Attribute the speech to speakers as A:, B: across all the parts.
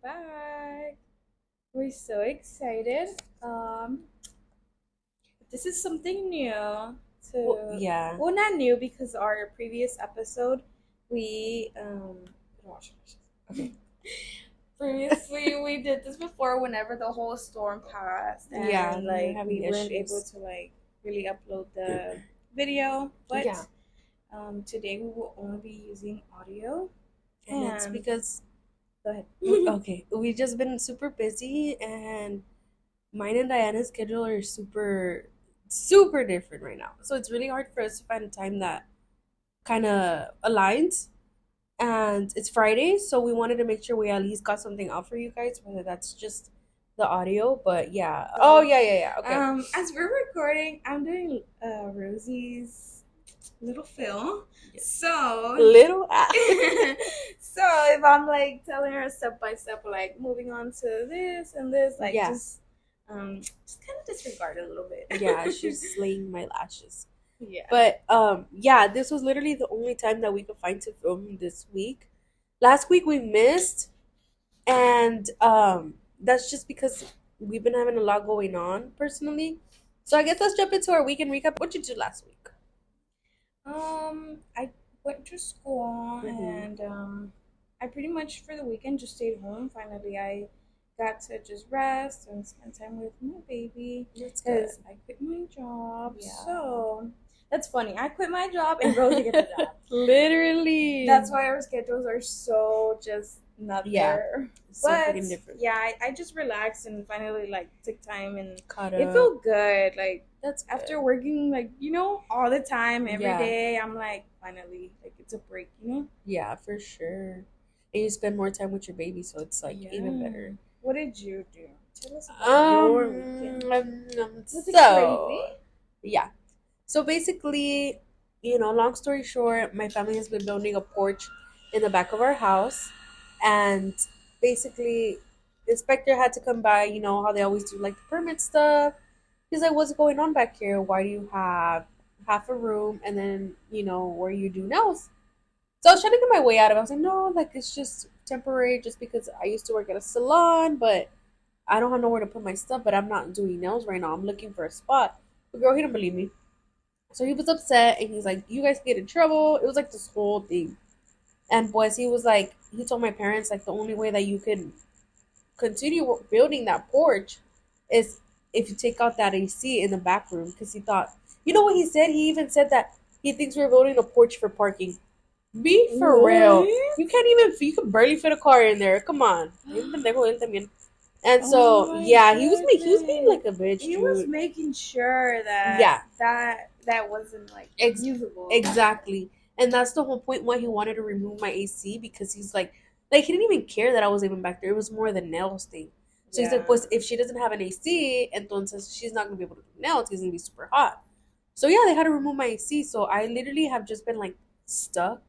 A: back. We're so excited. This is something new
B: Yeah.
A: well, not new because our previous episode we
B: Okay.
A: previously we did this before whenever the whole storm passed
B: Yeah,
A: and
B: we were
A: like we
B: having
A: weren't able
B: issues.
A: to like really upload the video, but
B: Yeah.
A: today we will only be using audio
B: And it's
A: and
B: because
A: go ahead.
B: we've just been super busy and mine and Diana's schedule are super different right now. So it's really hard for us to find a time that kind of aligns. And it's Friday, so we wanted to make sure we at least got something out for you guys, whether that's just the audio, but yeah. Oh, yeah. Okay.
A: As we're recording, I'm doing Rosie's little film.
B: Yes.
A: So
B: Little
A: so if I'm like telling her step by step, like moving on to this and this, like
B: Yeah.
A: just kind of disregard it a little bit.
B: Yeah, she's slaying my lashes.
A: Yeah.
B: But yeah, this was literally the only time that we could find to film this week. Last week we missed, and that's just because we've been having a lot going on personally. So I guess let's jump into our weekend recap. What did you do last week?
A: I went to school
B: Mm-hmm.
A: and I pretty much for the weekend just stayed home. Finally, I got to just rest and spend time with my baby
B: That's good.
A: because I quit my job.
B: Yeah.
A: So that's funny. I quit my job and Rosie gets a job.
B: Literally.
A: That's why our schedules are so just not
B: Yeah.
A: there.
B: So
A: But
B: freaking different.
A: yeah, I just relaxed and finally like took time and
B: Caught
A: it
B: up.
A: felt good. Like
B: That's good.
A: after working like all the time every
B: Yeah.
A: day, I'm like finally like it's a break,
B: Yeah, for sure. And you spend more time with your baby, so it's like even better.
A: What did you do? Tell us about your weekend. Was it crazy?
B: Yeah. So basically, long story short, my family has been building a porch in the back of our house, and basically, the inspector had to come by. You know how they always do, like the permit stuff. He's like, "What's going on back here? Why do you have half a room and then where you do nails?" So I was trying to get my way out of it. I was like, "No, like it's just temporary, just because I used to work at a salon, but I don't have nowhere to put my stuff. But I'm not doing nails right now. I'm looking for a spot." But girl, he didn't believe me. So he was upset and he's like, "You guys get in trouble." It was like this whole thing. And boys, he was like, he told my parents like the only way that you can continue building that porch is if you take out that AC in the back room, because he thought, you know what he said? He even said that he thinks we're building a porch for parking. Be for real. You can't even, you can barely fit a car in there. Come on. And so, yeah, he was being like a bitch,
A: He
B: dude.
A: was making sure that
B: Yeah.
A: that wasn't like usable.
B: Exactly. And that's the whole point why he wanted to remove my AC, because he's like he didn't even care that I was even back there. It was more the nails thing. So he's like, pues if she doesn't have an AC, entonces she's not gonna be able to do nails. It's gonna be super hot. So yeah, they had to remove my AC. So I literally have just been like stuck,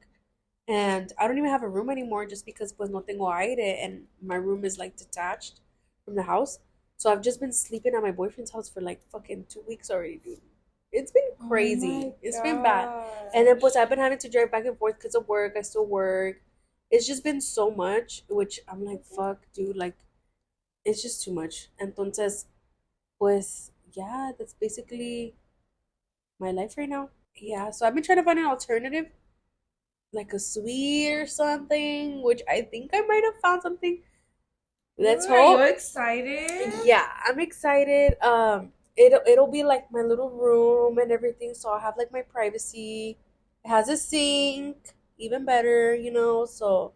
B: and I don't even have a room anymore just because pues no tengo aire, and my room is like detached from the house. So I've just been sleeping at my boyfriend's house for like fucking 2 weeks already, dude. It's been crazy. It's been bad. And then plus I've been having to drive back and forth because of work. I still work. It's just been so much, which I'm like, fuck, dude, like it's just too much. Entonces, pues yeah, that's basically my life right now. Yeah, so I've been trying to find an alternative, like a suite or something, which I think I might have found something. Let's
A: Are
B: hope.
A: you excited?
B: Yeah, I'm excited. It'll be like my little room and everything, so I'll have like my privacy. It has a sink, even better. So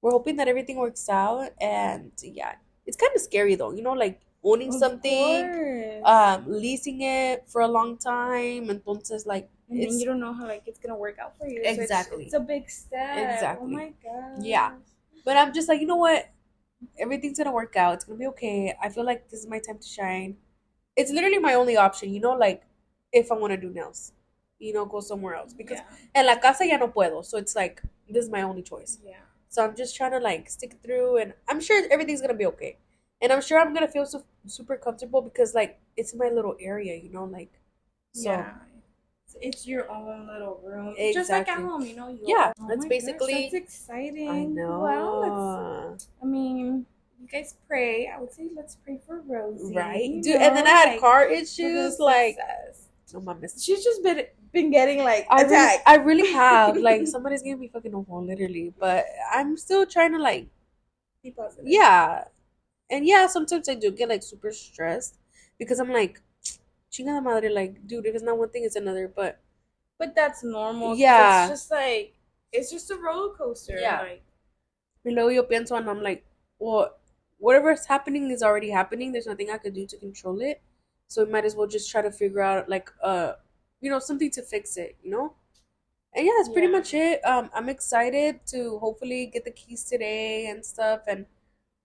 B: we're hoping that everything works out, and yeah, it's kind of scary though, like owning
A: Of
B: something,
A: course.
B: leasing it for a long time, entonces like
A: And then
B: it's
A: you don't know how like it's gonna work out for you.
B: exactly.
A: So it's a big step.
B: Exactly.
A: Oh my god.
B: Yeah. But I'm just like, you know what? Everything's gonna work out. It's gonna be okay. I feel like this is my time to shine. It's literally my only option, like if I want to do nails, go somewhere else, because en la casa ya no puedo. So it's like this is my only choice.
A: Yeah.
B: So I'm just trying to like stick through, and I'm sure everything's gonna be okay. And I'm sure I'm gonna feel super comfortable because like it's my little area, like so.
A: Yeah. It's your own little room.
B: Exactly.
A: Just like at home,
B: Yeah,
A: Oh
B: that's
A: my
B: basically.
A: gosh, that's exciting.
B: I know.
A: Well, I mean, you guys pray. I would say let's pray for Rosie.
B: Right,
A: You
B: dude. And then I
A: know,
B: had
A: like
B: car
A: for the
B: issues. Like,
A: success.
B: oh my miss.
A: She's just been getting like
B: I
A: attacked.
B: really have. Like, somebody's giving me fucking a phone, literally. But I'm still trying to like,
A: Be positive.
B: yeah, and yeah. Sometimes I do get like super stressed because I'm like, chinga madre, like, dude, if it's not one thing, it's another.
A: But that's normal.
B: Yeah,
A: It's just like it's just a roller coaster.
B: yeah.
A: Like
B: Y luego yo pienso, and I'm like, well, whatever's happening is already happening. There's nothing I could do to control it. So we might as well just try to figure out like something to fix it, you know? And yeah, that's pretty
A: yeah,
B: much it. I'm excited to hopefully get the keys today and stuff and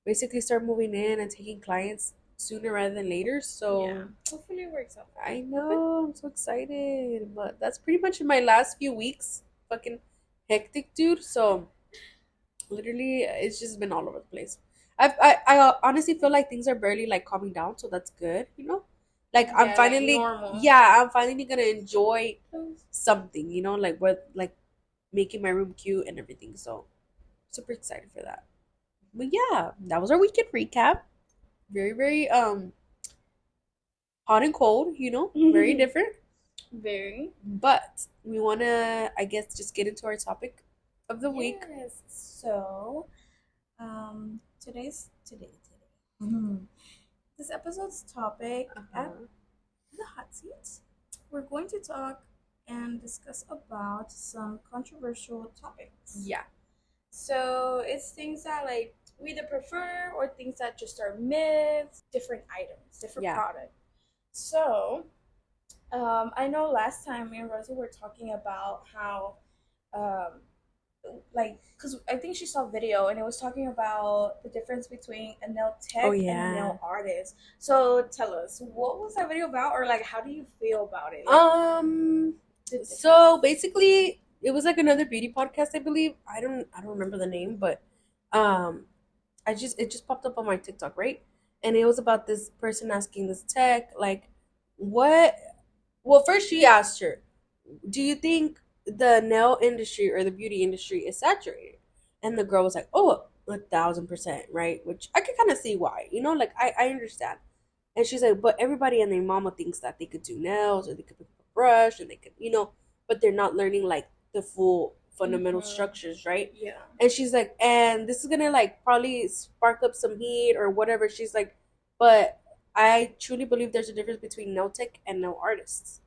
B: basically start moving in and taking clients sooner rather than later.
A: yeah.
B: So
A: Hopefully it works out.
B: I know, I'm so excited. But that's pretty much in my last few weeks. Fucking hectic, dude. So literally, it's just been all over the place. I honestly feel like things are barely like calming down, so that's good, you know? Like I'm
A: Yeah, like
B: finally,
A: normal.
B: yeah, I'm finally gonna enjoy something, you know, like what, like making my room cute and everything. So super excited for that. But yeah, that was our weekend recap. Very, very hot and cold, you know, very different.
A: Very.
B: But we wanna, I guess, just get into our topic of the week.
A: Yes. So, today. Mhm. This episode's topic at
B: Uh-huh.
A: the hot seat, we're going to talk and discuss about some controversial topics.
B: Yeah.
A: So it's things that like we either prefer or things that just are myths, different items, different
B: Yeah.
A: products. So I know last time me and Rosie were talking about how um, like because I think she saw a video and it was talking about the difference between a nail tech
B: Oh
A: and a
B: yeah.
A: nail artist. So tell us, what was that video about, or like how do you feel about it? Like,
B: So basically it was like another beauty podcast, I believe. I don't remember the name, but um it just popped up on my TikTok, right? And it was about this person asking this tech, like, what well, first she asked her, do you think the nail industry or the beauty industry is saturated? And the girl was like, oh, 1,000%, right? Which I could kind of see why, you know, like I understand. And she's like, but everybody and their mama thinks that they could do nails or they could pick up a brush and they could, but they're not learning like the full fundamental structures, right?
A: Yeah.
B: And she's like, and this is gonna like probably spark up some heat or whatever. She's like, but I truly believe there's a difference between nail tech and nail artists.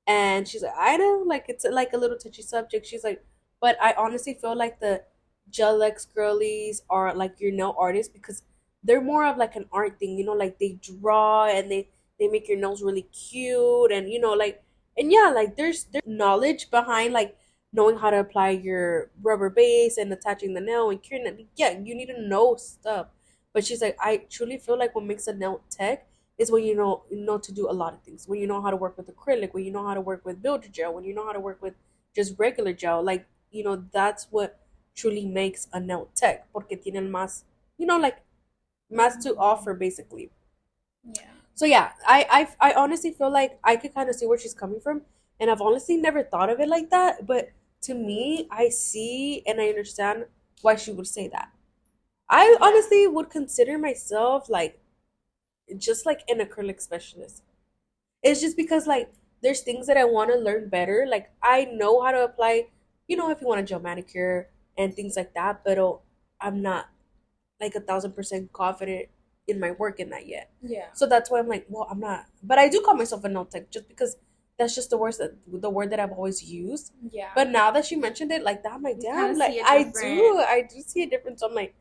B: And she's like, I know, like it's like a little touchy subject. She's like, but I honestly feel like the Gel X girlies are like your nail artists because they're more of like an art thing, like they draw and they make your nails really cute and like and yeah, like there's knowledge behind like knowing how to apply your rubber base and attaching the nail and curing it. Yeah, you need to know stuff. But she's like, I truly feel like what makes a nail tech is when you know to do a lot of things. When you know how to work with acrylic, when you know how to work with builder gel, when you know how to work with just regular gel. Like, that's what truly makes a nail tech. Porque tienen más, like más to offer basically.
A: Yeah.
B: So yeah, I honestly feel like I could kind of see where she's coming from. And I've honestly never thought of it like that. But to me, I see and I understand why she would say that. I
A: Yeah.
B: honestly would consider myself like just like an acrylic specialist. It's just because like there's things that I want to learn better. Like I know how to apply, if you want a gel manicure and things like that, but I'm not like 1,000% confident in my work in that yet.
A: Yeah.
B: So that's why I'm like, well, I'm not. But I do call myself a nail tech just because that's just the word that I've always used.
A: Yeah.
B: But now that she mentioned it like that, I'm like,
A: You
B: damn,
A: kinda
B: like
A: see it
B: I do see a difference. So I'm like,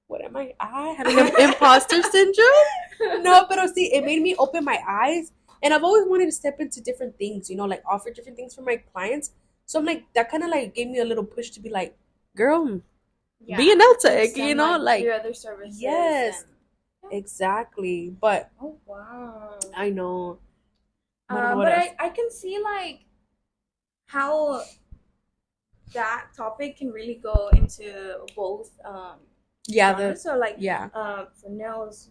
B: what am I having an imposter syndrome? No, but see, it made me open my eyes, and I've always wanted to step into different things, like offer different things for my clients. So I'm like, that kind of like gave me a little push to be like, girl,
A: Yeah.
B: be an nail tech,
A: Extend,
B: like
A: your other services.
B: yes,
A: and-
B: exactly. But
A: Oh wow.
B: I know. I don't know what
A: But
B: else.
A: I can see like how that topic can really go into both
B: Yeah,
A: genres. So like
B: yeah,
A: for nails,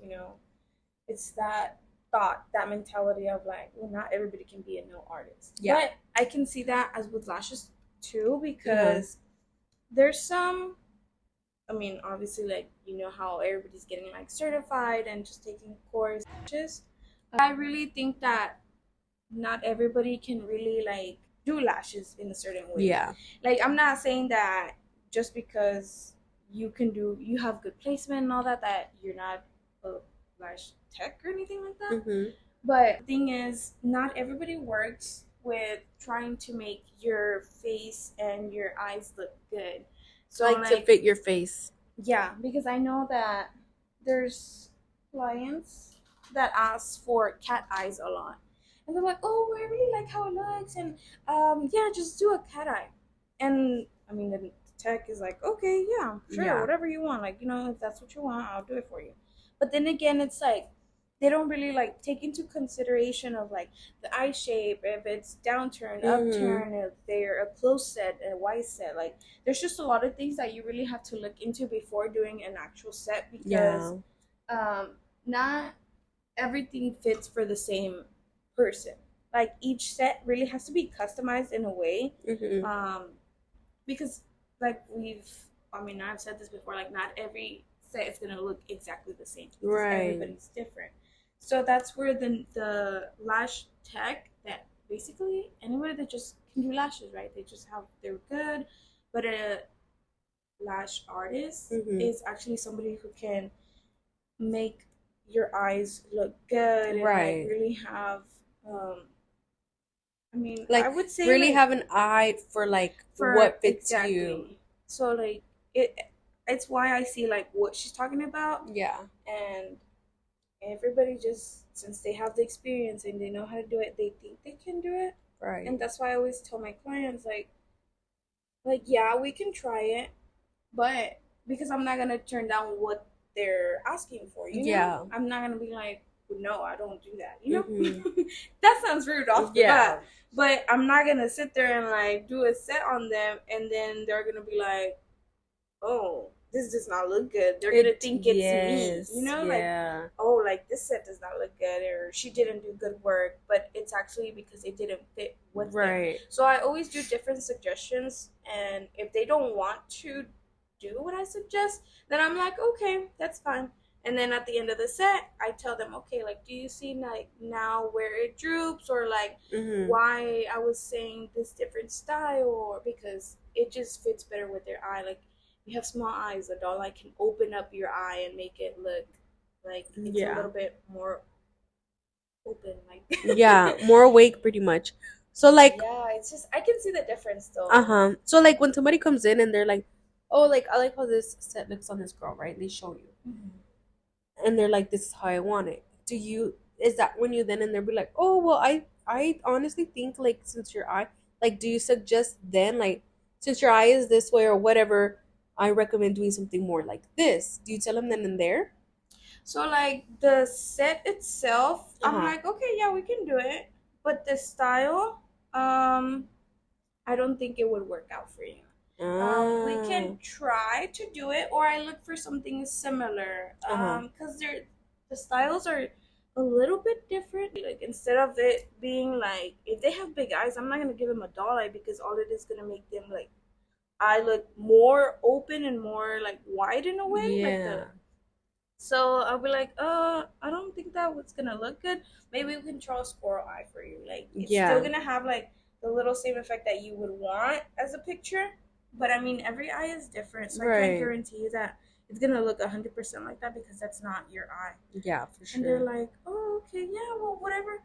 A: it's that thought, that mentality of like, well, not everybody can be a nail artist.
B: Yeah.
A: But I can see that as with lashes too, because there's some I mean, obviously, like, you know how everybody's getting like certified and just taking courses. I really think that not everybody can really like do lashes in a certain way.
B: Yeah.
A: Like, I'm not saying that just because you have good placement and all that, that you're not a lash tech or anything like that.
B: Mm-hmm.
A: But the thing is, not everybody works with trying to make your face and your eyes look good. So
B: Like to
A: like,
B: fit your face.
A: yeah, because I know that there's clients that ask for cat eyes a lot. And they're like, oh, I really like how it looks. And yeah, just do a cat eye. And I mean, the tech is like, okay, yeah, sure,
B: Yeah.
A: whatever you want. Like, you know, if that's what you want, I'll do it for you. But then again, it's like, they don't really like take into consideration of like the eye shape, if it's downturn,
B: Mm-hmm.
A: upturn, if they're a closed set, a wide set. Like, there's just a lot of things that you really have to look into before doing an actual set, because
B: Yeah.
A: not everything fits for the same person. Like, each set really has to be customized in a way,
B: Mm-hmm.
A: um, because like I mean, I've said this before, like not every set is gonna look exactly the same because
B: Right.
A: everybody's different. So that's where the lash tech, that basically anybody that just can do lashes, right? They just have they're good, but a lash artist
B: Mm-hmm.
A: is actually somebody who can make your eyes look good and like
B: Right.
A: really have um I mean, I
B: Like
A: would say
B: really
A: like
B: have an eye for like
A: for
B: what fits you.
A: exactly. So like it it's why I see like what she's talking about,
B: Yeah.
A: and everybody just, since they have the experience and they know how to do it, they think they can do it.
B: Right.
A: And that's why I always tell my clients like yeah, we can try it, but because I'm not gonna turn down what they're asking for, you know?
B: Yeah.
A: I'm not gonna be like, no, I don't do that, you
B: Mm-hmm.
A: know? That sounds rude off the
B: Yeah.
A: bat. But I'm not gonna sit there and like do a set on them and then they're gonna be like, oh, this does not look good. They're gonna
B: It
A: think it's me, you
B: yes.
A: know? Like,
B: Yeah.
A: oh, like this set does not look good, or she didn't do good work, but it's actually because it didn't fit with them.
B: Right.
A: So I always do different suggestions, and if they don't want to do what I suggest, then I'm like, okay, that's fine. And then at the end of the set, I tell them, okay, like, do you see like now where it droops, or like
B: Mm-hmm.
A: why I was saying this different style, or because it just fits better with their eye. Like, you have small eyes, a doll like can open up your eye and make it look like it's a
B: Yeah.
A: little bit more open. Like,
B: Yeah. More awake pretty much. So like
A: yeah, it's just I can see the difference though.
B: uh-huh. So like when somebody comes in and they're like, oh, like I like how this set looks on this girl, right? They show you.
A: Mhm.
B: And they're like, this is how I want it. Do you is that when you then and they'll be like, oh well, I honestly think like since your eye, like do you suggest then like since your eye is this way or whatever, I recommend doing something more like this. Do you tell them then and there?
A: So like the set itself, I'm
B: Uh-huh.
A: like, okay, yeah, we can do it. But the style, I don't think it would work out for you. We
B: Ah.
A: can try to do it, or I look for something similar.
B: Uh-huh.
A: Because the styles are a little bit different. Like, instead of it being like, if they have big eyes, I'm not gonna give them a doll eye, because all it is gonna make them like eye look more open and more like wide in a way, like the.
B: Yeah.
A: So I'll be like, I don't think that was gonna look good. Maybe we can draw a squirrel eye for you. Like, it's still
B: Yeah.
A: gonna have like the little same effect that you would want as a picture, but I mean, every eye is different, so I can't
B: Right.
A: guarantee you that it's gonna look 100% like that, because that's not your eye.
B: Yeah, for
A: And they're
B: sure.
A: like, oh, okay, yeah, well, whatever.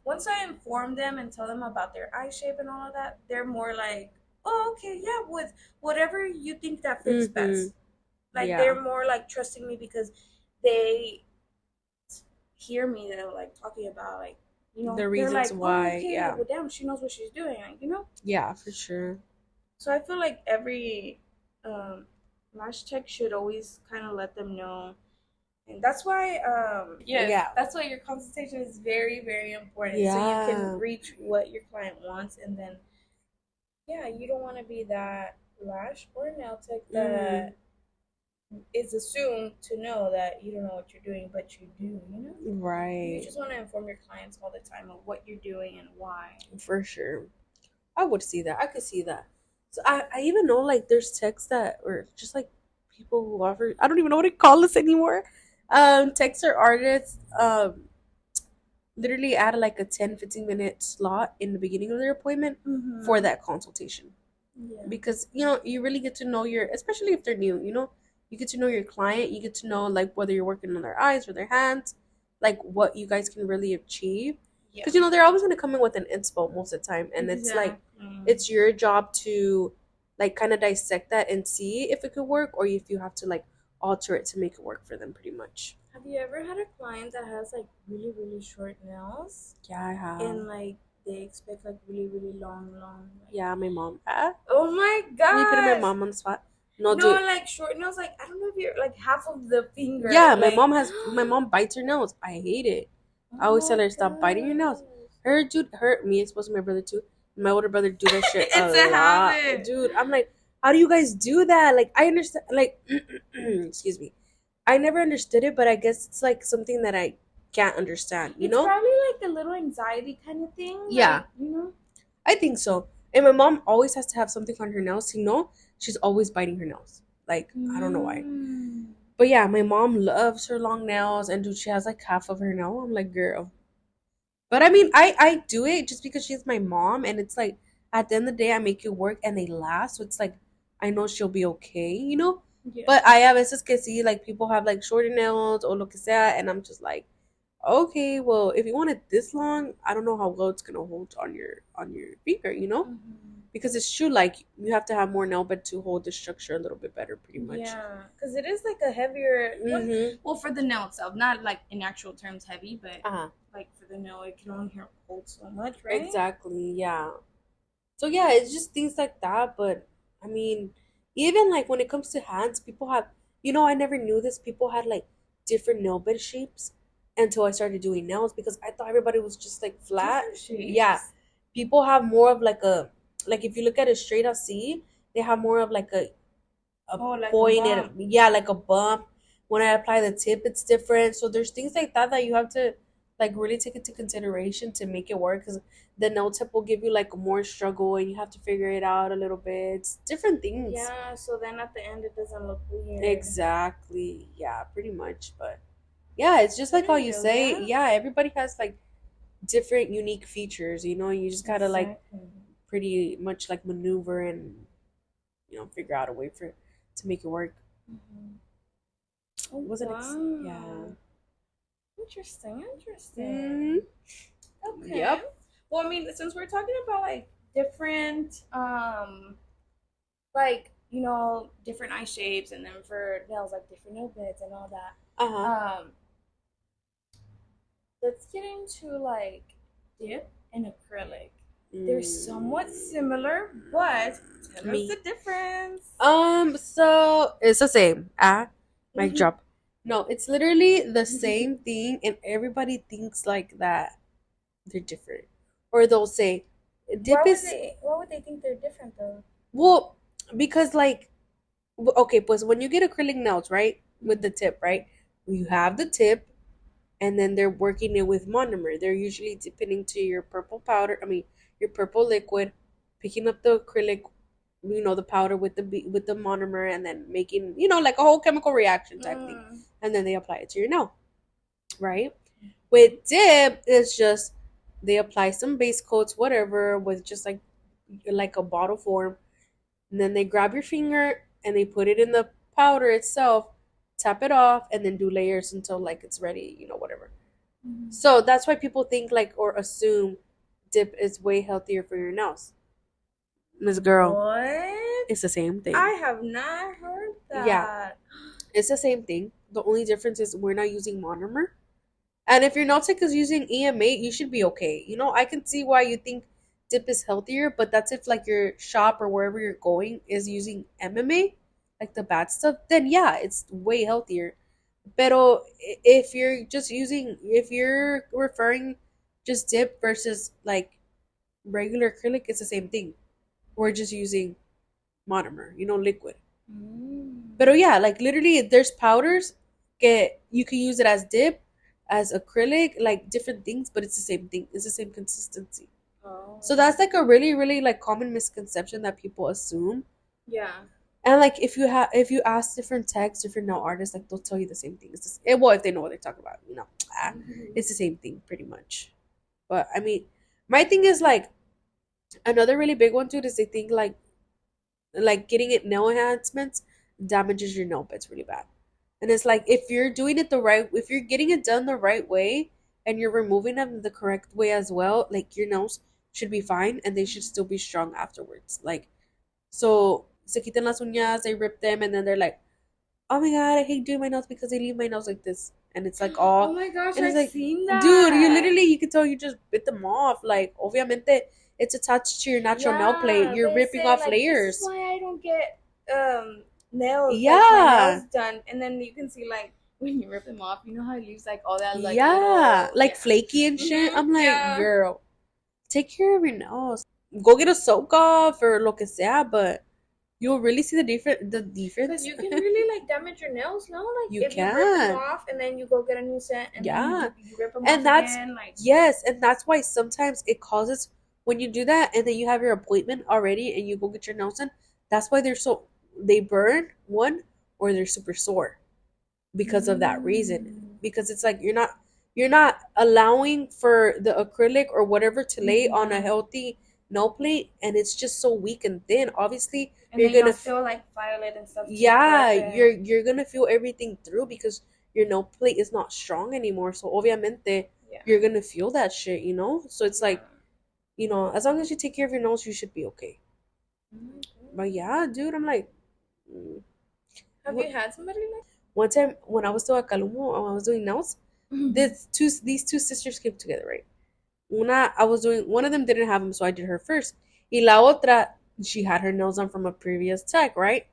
A: Once I inform them and tell them about their eye shape and all of that, they're more like, oh, okay, yeah, with whatever you think that fits
B: Mm-hmm.
A: best. Like,
B: Yeah.
A: they're more like trusting me, because they hear me, they're like talking about like,
B: The
A: they're
B: reasons
A: like, oh,
B: why,
A: okay, like,
B: yeah.
A: well, damn, she knows what she's doing, like.
B: Yeah, for sure.
A: So I feel like every lash tech should always kind of let them know, and that's why yes,
B: Yeah.
A: that's why your consultation is very, very important, so you can
B: Yeah.
A: reach what your client wants. And then, yeah, you don't want to be that lash or nail tech
B: Mm-hmm.
A: that is assumed to know that you don't know what you're doing, but you do. You
B: Right.
A: just want to inform your clients all the time of what you're doing and why.
B: For sure. I would see that. I could see that. So I even know like there's texts that or just like people who offer, I don't even know what to call this anymore. Texture artists literally add like a 10-15 minute slot in the beginning of their appointment for
A: Mm-hmm.
B: that consultation.
A: Yeah.
B: Because you really get to know your, especially if they're new, you get to know your client, you get to know like whether you're working on their eyes or their hands, like what you guys can really achieve.
A: Yeah.
B: Because they're always going to come in with an inspo most of the time, and it's like
A: Exactly.
B: it's your job to like kind of dissect that and see if it could work, or if you have to like alter it to make it work for them, pretty much.
A: Have you ever had a client that has like really, really short nails
B: Yeah, I have.
A: and like they expect like really, really long, like
B: Yeah, my mom.
A: oh my
B: Me putting my
A: gosh.
B: mom on the spot. No,
A: No,
B: dude.
A: like short nails, like I don't know if you're like half of the finger,
B: Yeah,
A: like
B: my mom bites her nails. I hate it. I
A: oh
B: always tell
A: my
B: her stop biting your nails.
A: gosh.
B: Her dude, me, it's supposed to be my brother too. My older brother do that shit a
A: It's a
B: lot,
A: habit.
B: dude. I'm like, how do you guys do that? Like, I understand. Like, excuse me, I never understood it, but I guess it's like something that I can't understand. You
A: It's
B: know?
A: probably like a little anxiety kind of thing,
B: Yeah,
A: like you know.
B: I think so. And my mom always has to have something on her nails. She's always biting her nails. Like, I don't know why.
A: Mm.
B: But yeah, my mom loves her long nails, and dude, she has like half of her nail. I'm like, girl. But I mean, I do it just because she's my mom, and it's like at the end of the day, I make it work, and they last. So it's like I know she'll be okay.
A: Yeah.
B: But I a veces que sí, like people have like shorter nails or lo que sea, and I'm just like, okay, well, if you want it this long, I don't know how well it's gonna hold on your finger.
A: Mhm.
B: Because it's true, like you have to have more nail bed to hold the structure a little bit better, pretty much.
A: Yeah, because it is like a heavier one.
B: Mm-hmm.
A: Well, for the nail itself, not like in actual terms heavy, but
B: Uh-huh.
A: like for the nail, it can only hold so much, right?
B: Exactly, yeah. So yeah, it's just things like that. But I mean, even like when it comes to hands, people have, I never knew this. People had like different nail bed shapes until I started doing nails, because I thought everybody was just like flat.
A: Different
B: Yeah,
A: shapes.
B: people have more of like if you look at it straight on C, they have more of like a
A: Oh, like a
B: point and
A: bump.
B: yeah, like a bump. When I apply the tip, it's different. So there's things like that you have to like really take into consideration to make it work, because the nail tip will give you like more struggle, and you have to figure it out a little bit. It's different things.
A: Yeah, so then at the end, it doesn't look weird.
B: Exactly. Yeah, pretty much. But yeah, it's just
A: I
B: like how
A: didn't
B: you
A: know
B: say,
A: that.
B: yeah, everybody has like different unique features, and you just gotta like
A: Exactly.
B: pretty much like maneuver and figure out a way for to make it work.
A: Mm-hmm. Oh,
B: Wasn't yeah.
A: wow. Interesting,
B: Mm,
A: interesting. Okay.
B: yep.
A: Well, I mean, since we're talking about like different, like different eye shapes, and then for nails, like different nail beds and all that.
B: Uh-huh.
A: Let's get into like dip and acrylic. They're somewhat
B: Mm,
A: similar, but tell us
B: me.
A: the difference.
B: So it's the same. Mic
A: Mhm.
B: drop. No, it's literally the same thing, and everybody thinks like that they're different. Or they'll say dip is
A: Why would they think they're different though?
B: well, because like okay, pues when you get acrylic nails, right? With the tip, right? You have the tip, and then they're working it with monomer. They're usually dipping into your purple powder. I mean, your purple liquid, picking up the acrylic, the powder with the monomer, and then making like a whole chemical reaction type thing,
A: Mm.
B: and then they apply it to your nail, right? With dip, it's just they apply some base coats, whatever, with just like a bottle form, and then they grab your finger and they put it in the powder itself, tap it off, and then do layers until like it's ready, whatever.
A: Mhm.
B: So that's why people think like or assume dip is way healthier for your nails. Miss Girl,
A: What?
B: it's the same thing.
A: I have not heard
B: Yeah,
A: that.
B: it's the same thing. The only difference is we're not using monomer. And if your nail tech is using EM8, you should be okay. I can see why you think dip is healthier, but that's if like your shop or wherever you're going is using MMA, like the bad stuff, then yeah, it's way healthier. Pero if you're referring just dip versus like regular acrylic, it's the same thing. We're just using monomer, liquid.
A: Mm.
B: But yeah, like literally, there's powders. You can use it as dip, as acrylic, like different things, but it's the same thing. It's the same consistency.
A: Oh.
B: So that's like a really, really like common misconception that people assume.
A: Yeah.
B: And like if you ask different techs, different nail artists, like they'll tell you the same thing. It's just, well, if they know what they talk about,
A: Mhm.
B: it's the same thing pretty much. But I mean, my thing is like another really big one too is they think like getting it nail enhancements damages your nail beds really bad. And it's like if you're doing it the right, if you're getting it done the right way and you're removing them the correct way as well, like your nails should be fine and they should still be strong afterwards. Like so se quitan las uñas, they rip them and then they're like, oh my god, I hate doing my nails because they leave my nails like this. And it's like
A: Oh
B: all
A: my gosh,
B: and it's
A: I've
B: like
A: seen
B: dude, you
A: that.
B: literally you can tell you just bit them off. Like obviamente it's attached to your natural nail plate.
A: Yeah,
B: You're
A: they
B: ripping
A: say
B: off
A: like this is
B: layers.
A: why I don't get nails like my
B: Yeah.
A: nails done, and then you can see like when you rip them off, you know how it leaves like all that like
B: Yeah.
A: little
B: Like
A: yeah.
B: flaky and shit. I'm like,
A: Yeah.
B: girl, take care of your nails. Go get a soak off or lo que sea, but you'll really see the
A: Because
B: difference.
A: you can really like damage your nails, no? Like
B: You
A: if you rip them
B: can.
A: off and then you go get a new set and then
B: Yeah.
A: you rip them off
B: And that's
A: again, like
B: yes, and that's why sometimes it causes when you do that and then you have your appointment already and you go get your nails done, that's why they burn one or they're super sore because of that reason.
A: mm.
B: Because it's like you're not allowing for the acrylic or whatever to lay on a
A: Mhm.
B: healthy nail plate and it's just so weak and thin. Obviously,
A: And
B: you're
A: then you'll
B: gonna
A: feel like violet and stuff too to
B: yeah,
A: rip it.
B: you're gonna feel everything through because your nail plate is not strong anymore. So obviamente
A: Yeah.
B: you're gonna feel that shit, you know? So it's
A: Yeah.
B: like, as long as you take care of your nails, you should be okay. But yeah, dude, I'm like mm,
A: Have
B: what
A: you had somebody like
B: one time when I was still at Calumo, I was doing nails, these two sisters came together, right? One of them didn't have them, so I did her first. Y la otra, she had her nails on from a previous tech, right?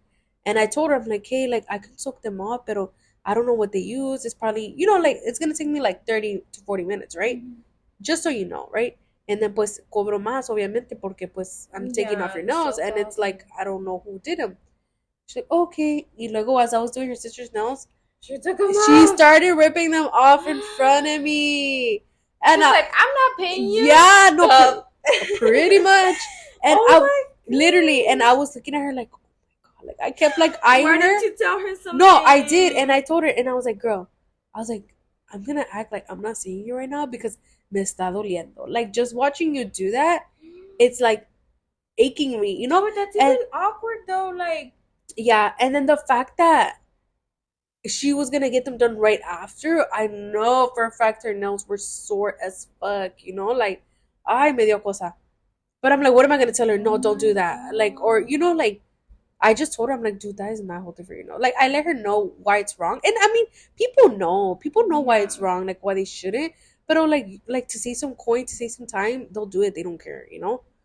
B: And I told her, I'm like, hey, like I can soak them up, but I don't know what they use. It's probably, like it's gonna take me like 30 to 40 minutes, right? Just so you know, right? And then pues cobro más, obviamente, porque pues I'm taking off
A: yeah,
B: your
A: the
B: nails,
A: soak
B: and it's
A: off and
B: like I don't know who did them. She's like, okay. Y luego, as I was doing her sister's nails,
A: she took them
B: she
A: off.
B: started ripping them off in front of me. And
A: She's like, I'm not paying you.
B: yeah, no,
A: Stop.
B: pretty much. And
A: Oh
B: I
A: my
B: literally, and I
A: god.
B: was looking at her like, oh my god, like I kept like eyeing
A: Why
B: her.
A: didn't you tell her
B: No, I did, and
A: something?
B: I told her, and I was like, girl, I was like, I'm gonna act like I'm not seeing you right now because me está doliendo. Like just watching you do that, it's like aching me,
A: But that's
B: And
A: even awkward though. Like,
B: yeah, and then the fact that she was gonna get them done right after, I know for a fact her nails were sore as fuck, like, ay, me dio cosa. But I'm like, what am I gonna tell her?
A: oh
B: No, don't do
A: my
B: that. Like, or,
A: god.
B: like, I just told her, I'm like, dude, that is not healthy for you. Like, I let her know why it's wrong. And I mean, people know why
A: Yeah.
B: it's wrong, like, why they shouldn't. But, like to save some coin, to save some time, they'll do it. They don't care.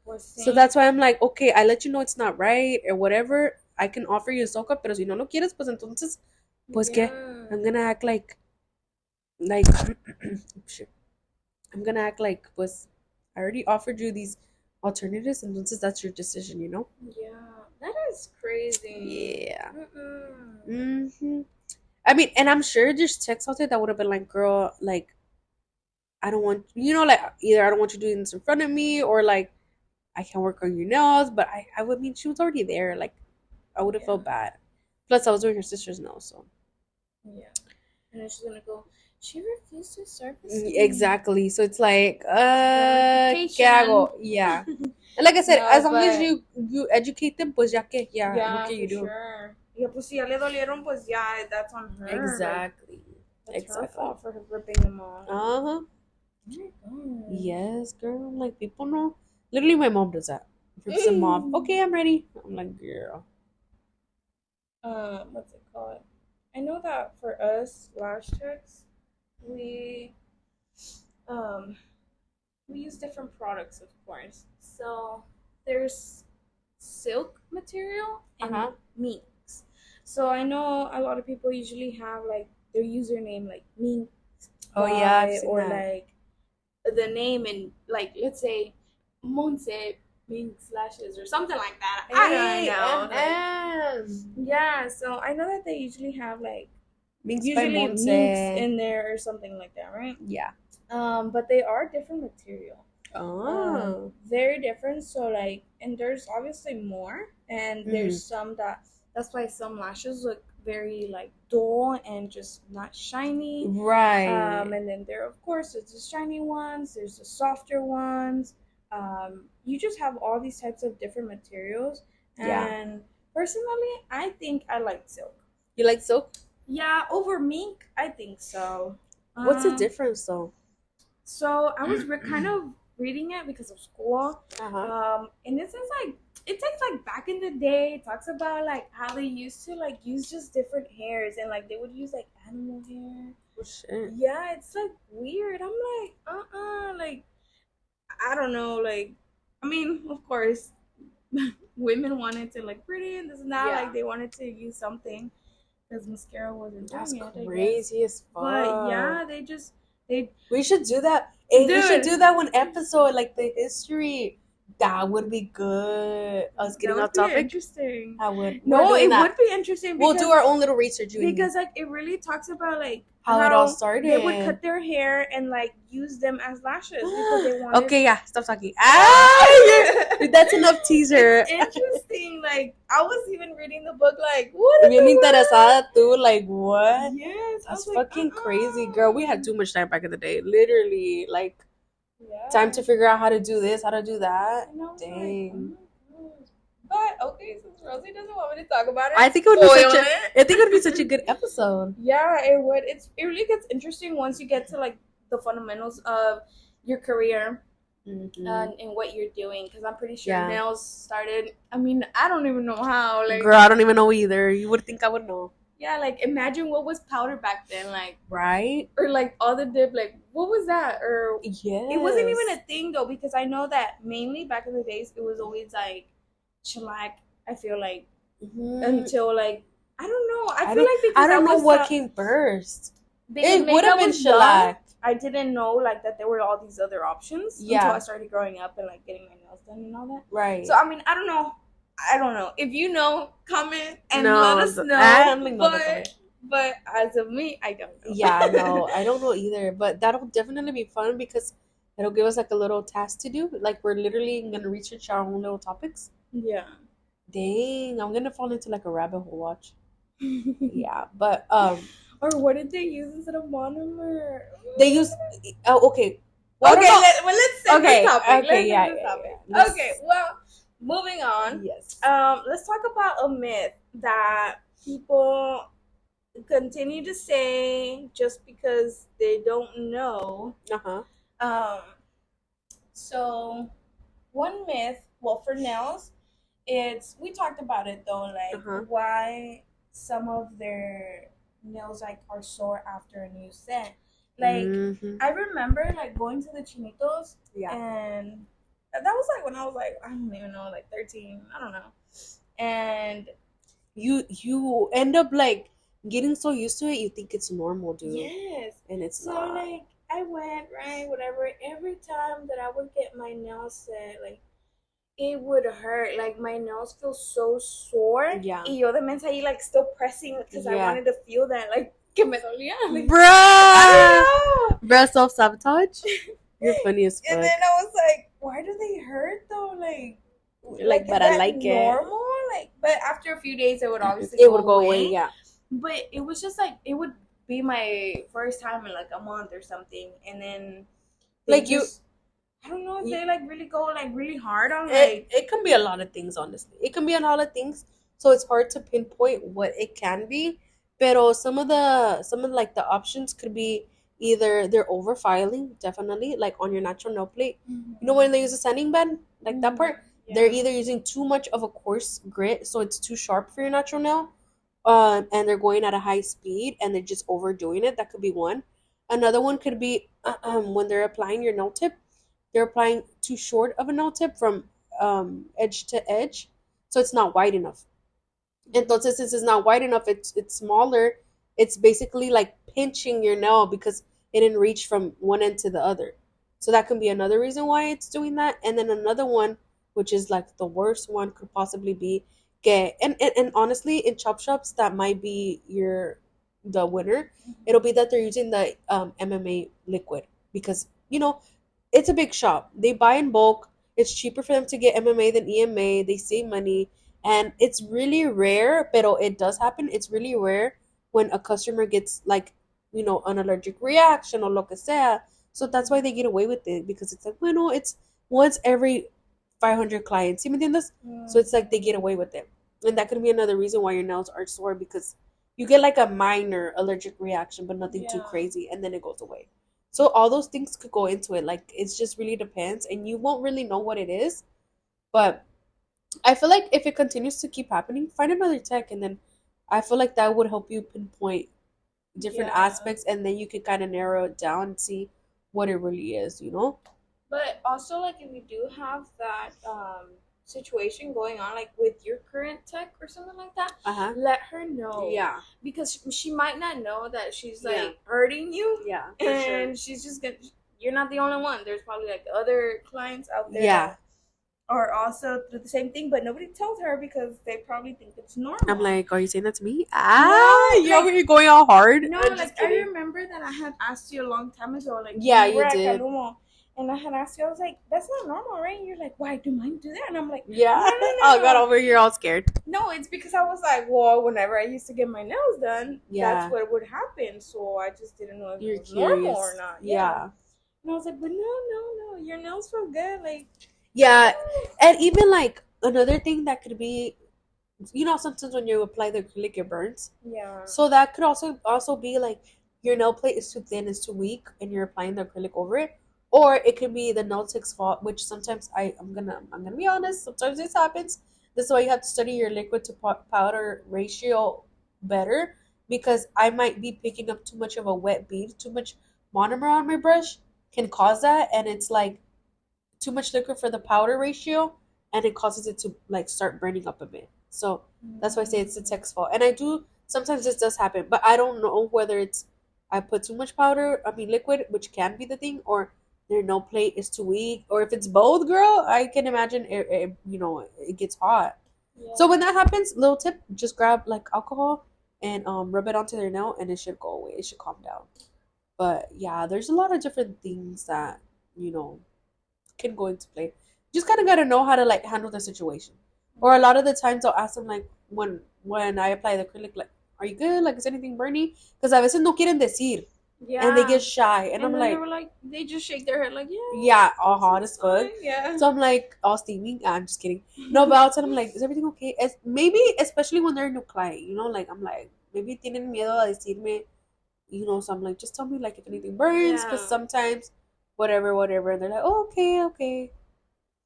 A: Pues
B: So
A: sí.
B: that's why I'm like, okay, I let you know it's not right or whatever. I can offer you a soca, pero si no lo quieres, pues entonces, pues qué?
A: Yeah.
B: I'm gonna act like, shit. I'm gonna act like, pues, I already offered you these alternatives, entonces that's your decision.
A: Yeah. That is crazy.
B: Yeah.
A: Mm-mm.
B: I mean, and I'm sure there's texts out there that would have been like, girl, like, I don't want, like, either I don't want you doing this in front of me or like, I can't work on your nails. But I would mean, she was already there. Like, I would have
A: Yeah.
B: felt bad. Plus, I was doing her sister's nails, so.
A: Yeah. And then she's gonna go, she refused to service me.
B: Exactly. So it's like, ¿qué
A: Reputation.
B: hago? Yeah. And like I said, as
A: No,
B: long as
A: but
B: you educate them, pues ya que, yeah, what
A: yeah,
B: can
A: for
B: you do?
A: sure. Yeah, pues si ya le dolieron, pues ya, that's on her. Like,
B: Exactly.
A: that's her
B: Exactly.
A: fault for her ripping them off.
B: Uh-huh.
A: Oh my god.
B: Yes, girl. Like, people know. Literally, my mom does that. Rips them off. Okay, I'm ready. I'm like, girl.
A: What's it called? I know that for us lash techs, we um we use different products, of course. So there's silk material and
B: Uh-huh.
A: minks. So I know a lot of people usually have like their username like mink
B: Oh, yeah, I've
A: by
B: seen
A: or
B: that.
A: like the name and like let's say Monse mink slashes or something like that. I don't
B: Hey,
A: know. Like
B: MM.
A: yeah, so I know that they usually have like
B: Minx by
A: usually minks
B: Monse.
A: in there or something like that, right?
B: Yeah.
A: But they are different material.
B: Oh.
A: Very different. So like, and there's obviously more, and
B: Mm-hmm.
A: there's some that That's why some lashes look very like dull and just not shiny.
B: Right.
A: And then there, of course, there's the shiny ones. There's the softer ones. You just have all these types of different materials.
B: Yeah.
A: And personally, I think I like silk.
B: You like silk?
A: Yeah, over mink, I think so.
B: What's the
A: Um,
B: difference though?
A: so I was kind of reading it because of school,
B: Uh-huh.
A: and it says like it takes like back in the day. It talks about like how they used to like use just different hairs and like they would use like animal hair.
B: Oh shit.
A: Yeah, it's like weird. I'm like, like I don't know, like I mean, of course, women wanted to look pretty and this and that,
B: Yeah.
A: like they wanted to use something because mascara wasn't
B: That's
A: doing it, I guess.
B: crazy as
A: But
B: fuck.
A: yeah, they
B: We should do that. Hey, we should do
A: dude,
B: that one episode, like the history. That would be good. Us
A: that
B: getting
A: would
B: off
A: be
B: topic.
A: interesting.
B: I would. We're
A: No,
B: doing
A: it
B: that.
A: would be interesting
B: We'll do our own little research, you and me.
A: because like it really talks about like
B: How it all
A: how they would
B: started.
A: cut their hair and like use them as lashes because they wanted.
B: Okay, yeah, stop talking. Ah, that's enough teaser.
A: It's interesting. Like I was even reading the book. Like what?
B: Bien
A: In the
B: interesada too. Like what?
A: world? Yes, I
B: That's
A: was like,
B: fucking crazy, girl. We had too much time back in the day. Literally, like
A: yeah.
B: time to figure out how to do this, how to do that.
A: And I was like,
B: Dang.
A: my gosh. But okay, since Rosie doesn't want me to talk about it,
B: I think it would be
A: spoil
B: such a.
A: it.
B: I think it would be such a good episode.
A: Yeah, it would. It really gets interesting once you get to like the fundamentals of your career
B: Mm-hmm.
A: and what you're doing. Because I'm pretty sure
B: Yeah.
A: nails started. I mean, I don't even know how. Like,
B: Girl, I don't even know either. You would think I would know,
A: yeah, like imagine what was powder back then, like,
B: right?
A: or like all the dip. Like, what was that? Or
B: Yes.
A: it wasn't even a thing though, because I know that mainly back in the days it was always like shellac. I feel like
B: Mhm.
A: until like I don't know. I feel
B: don't-
A: like because
B: I don't know
A: was,
B: what came first.
A: because
B: It
A: maybe
B: would have
A: I
B: been
A: was young,
B: shellac.
A: I didn't know like that there were all these other options until
B: Yeah.
A: I started growing up and like getting my nails done and all that.
B: Right.
A: So I mean, I don't know. I don't know. If you know, comment and
B: No,
A: let us know.
B: I don't think no,
A: But as of me, I don't know.
B: Yeah, no, I don't know either. But that'll definitely be fun because it'll give us like a little task to do. Like we're literally gonna research our own little topics.
A: Yeah.
B: Dang, I'm gonna fall into like a rabbit hole watch. Yeah, but
A: Or what did they use instead of monomer?
B: they use. Oh, okay. Well, I
A: Okay,
B: don't know.
A: let's set
B: Okay,
A: this topic.
B: okay,
A: Let's
B: yeah,
A: set this
B: yeah,
A: topic.
B: yeah. Let's-
A: Okay, well, moving on.
B: Yes.
A: Let's talk about a myth that people continue to say just because they don't know.
B: Uh-huh.
A: Um, so one myth, well, for nails, it's we talked about it though, like
B: Uh-huh.
A: why some of their nails like are sore after a new set. Like
B: Mhm.
A: I remember like going to the chinitos
B: Yeah.
A: and that was like when I was like I don't even know like 13, I don't know. And
B: You end up like getting so used to it, you think it's normal, dude.
A: yes,
B: And it's
A: so
B: not.
A: like I went right whatever every time that I would get my nails set like it would hurt. Like my nails feel so sore.
B: Yeah.
A: Y yo de mensa ahí like still pressing because I
B: Yeah.
A: wanted to feel that like que me dolía. Like,
B: Bruh!
A: I don't know.
B: Bruh, self-sabotage? You're funny as
A: And
B: fuck.
A: then I was like, why do they hurt though? Like
B: But
A: is
B: I
A: that
B: like it.
A: normal? Like, but after a few days, it would obviously
B: It would go away, yeah.
A: But it was just like it would be my first time in like a month or something, and then they
B: Like, you-
A: I don't know if they like really go like really hard on
B: It can be a lot of things, honestly. It can be a lot of things. So it's hard to pinpoint what it can be. Pero some of like the options could be either they're over filing, definitely, like on your natural nail plate. You know when they use a sanding bed, like that part, they're either using too much of a coarse grit, so it's too sharp for your natural nail, and they're going at a high speed and they're just overdoing it. That could be one. Another one could be when they're applying your nail tip, they're applying too short of a nail tip from edge to edge, so it's not wide enough. Entonces, since it's not wide enough, it's smaller. It's basically like pinching your nail because it didn't reach from one end to the other. So that can be another reason why it's doing that. And then another one, which is like the worst one, could possibly be get and honestly, in chop shops, that might be the winner. It'll be that they're using the MMA liquid because it's a big shop. They buy in bulk. It's cheaper for them to get MMA than EMA. They save money. And it's really rare, pero it does happen. It's really rare when a customer gets like, an allergic reaction or lo que sea. So that's why they get away with it because it's like, bueno, it's once every 500 clients. ¿Sí me entiendes? So it's like they get away with it. And that could be another reason why your nails are sore because you get like a minor allergic reaction, but nothing too
A: Yeah.
B: crazy, and then it goes away. So all those things could go into it. Like it's just really depends, and you won't really know what it is. But I feel like if it continues to keep happening, find another tech, and then I feel like that would help you pinpoint different
A: Yeah.
B: aspects, and then you can kind of narrow it down and see what it really is.
A: But also, like, if you do have that situation going on, like with your current tech or something like that,
B: Uh-huh.
A: let her know.
B: Yeah.
A: Because she might not know that she's like
B: Yeah.
A: hurting you,
B: Yeah, for
A: and
B: sure.
A: she's just gonna. You're not the only one. There's probably like other clients out there
B: Yeah.
A: that are also through the same thing, but nobody tells her because they probably think it's normal.
B: I'm like, are you saying that to me?
A: No,
B: You over here going all hard?
A: no,
B: I'm
A: like
B: just
A: I
B: kidding.
A: remember that I had asked you a long time ago, like
B: Yeah,
A: we were
B: you
A: at
B: did.
A: Calumo, and I had asked you, I was like, "That's not normal, right?" And you're like, "Why do mine do that?" And I'm like,
B: Yeah.
A: "No, no,
B: Oh,
A: no,
B: God,
A: no,
B: over here all scared.
A: no." It's because I was like, well, whenever I used to get my nails done, that's
B: Yeah.
A: what would happen. So I just didn't know if
B: You're
A: it was normal or
B: curious.
A: not.
B: Yeah.
A: And I was like, but no, no, no, your nails feel good. Like,
B: Yeah. And even like another thing that could be, sometimes when you apply the acrylic, it burns.
A: yeah,
B: So that could also be like your nail plate is too thin, it's too weak, and you're applying the acrylic over it. Or it could be the nail tech's fault, which sometimes I'm gonna be honest, sometimes this happens. This is why you have to study your liquid to powder ratio better because I might be picking up too much of a wet bead, too much monomer on my brush can cause that, and it's like too much liquid for the powder ratio, and it causes it to like start burning up a bit. So that's why I say it's the tech's fault. And I do sometimes this does happen, but I don't know whether it's I put too much liquid, which can be the thing, or their no plate is too weak, or if it's both, girl, I can imagine it gets hot.
A: yeah,
B: So when that happens, little tip, just grab like alcohol and rub it onto their nail, and it should go away. It should calm down. But yeah, there's a lot of different things that you know can go into play. Just kind of got to know how to like handle the situation. Or a lot of the times I'll ask them like when I apply the acrylic, like, are you good? Like, is anything burning? Because a veces no quieren decir, and they
A: yeah.
B: get shy, and I'm
A: then they
B: like,
A: were like, they just shake their head, like, yeah,
B: yeah, all hot as
A: it's
B: fuck.
A: fine. Yeah.
B: So I'm like, all steaming. I'm just kidding. No, but I'll tell them like, is everything okay? Maybe especially when they're a new client, like I'm like, maybe tienen miedo a decirme, so I'm like, just tell me like if anything burns, because
A: Yeah.
B: sometimes whatever, and they're like, oh, okay.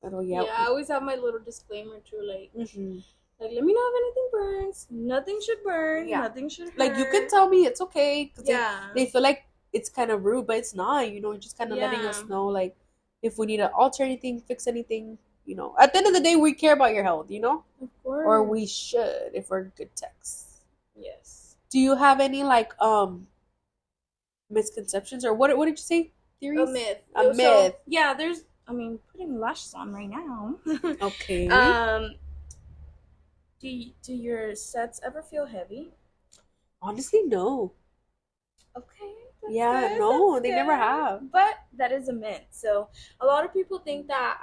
B: Pero yeah.
A: Yeah, I always have my little disclaimer too,
B: Mhm.
A: like let me know if anything burns. Nothing should burn.
B: Yeah.
A: Nothing should hurt.
B: Like you can tell me it's okay because
A: Yeah.
B: they feel like it's kind of rude, but it's not. Just kind of letting
A: Yeah.
B: us know like if we need to alter anything, fix anything. At the end of the day, we care about your health.
A: Of course.
B: Or we should if we're good techs.
A: Yes.
B: Do you have any like misconceptions or what did you say? Theories?
A: A myth.
B: A myth.
A: Yeah, there's. I mean, putting lashes on right now.
B: Okay.
A: Do your sets ever feel heavy?
B: Honestly, no.
A: Okay.
B: Yeah,
A: good,
B: no,
A: that's
B: they
A: good.
B: never have.
A: But that is a myth. So a lot of people think that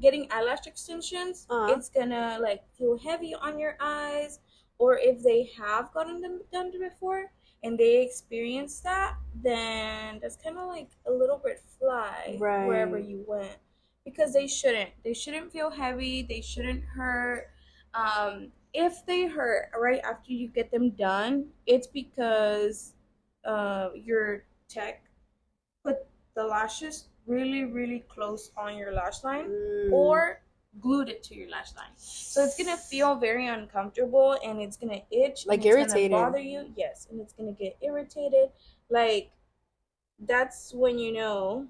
A: getting eyelash extensions, it's gonna like feel heavy on your eyes, or if they have gotten them done before and they experience that, then that's kind of like a little red flag wherever
B: Right.
A: you went, because they shouldn't. They shouldn't feel heavy. They shouldn't hurt. If they hurt right after you get them done, it's because your tech put the lashes really, really close on your lash line or glued it to your lash line. So it's gonna feel very uncomfortable and it's gonna itch,
B: Like
A: and it's
B: irritated.
A: gonna bother you. Yes, and it's gonna get irritated. Like that's when you know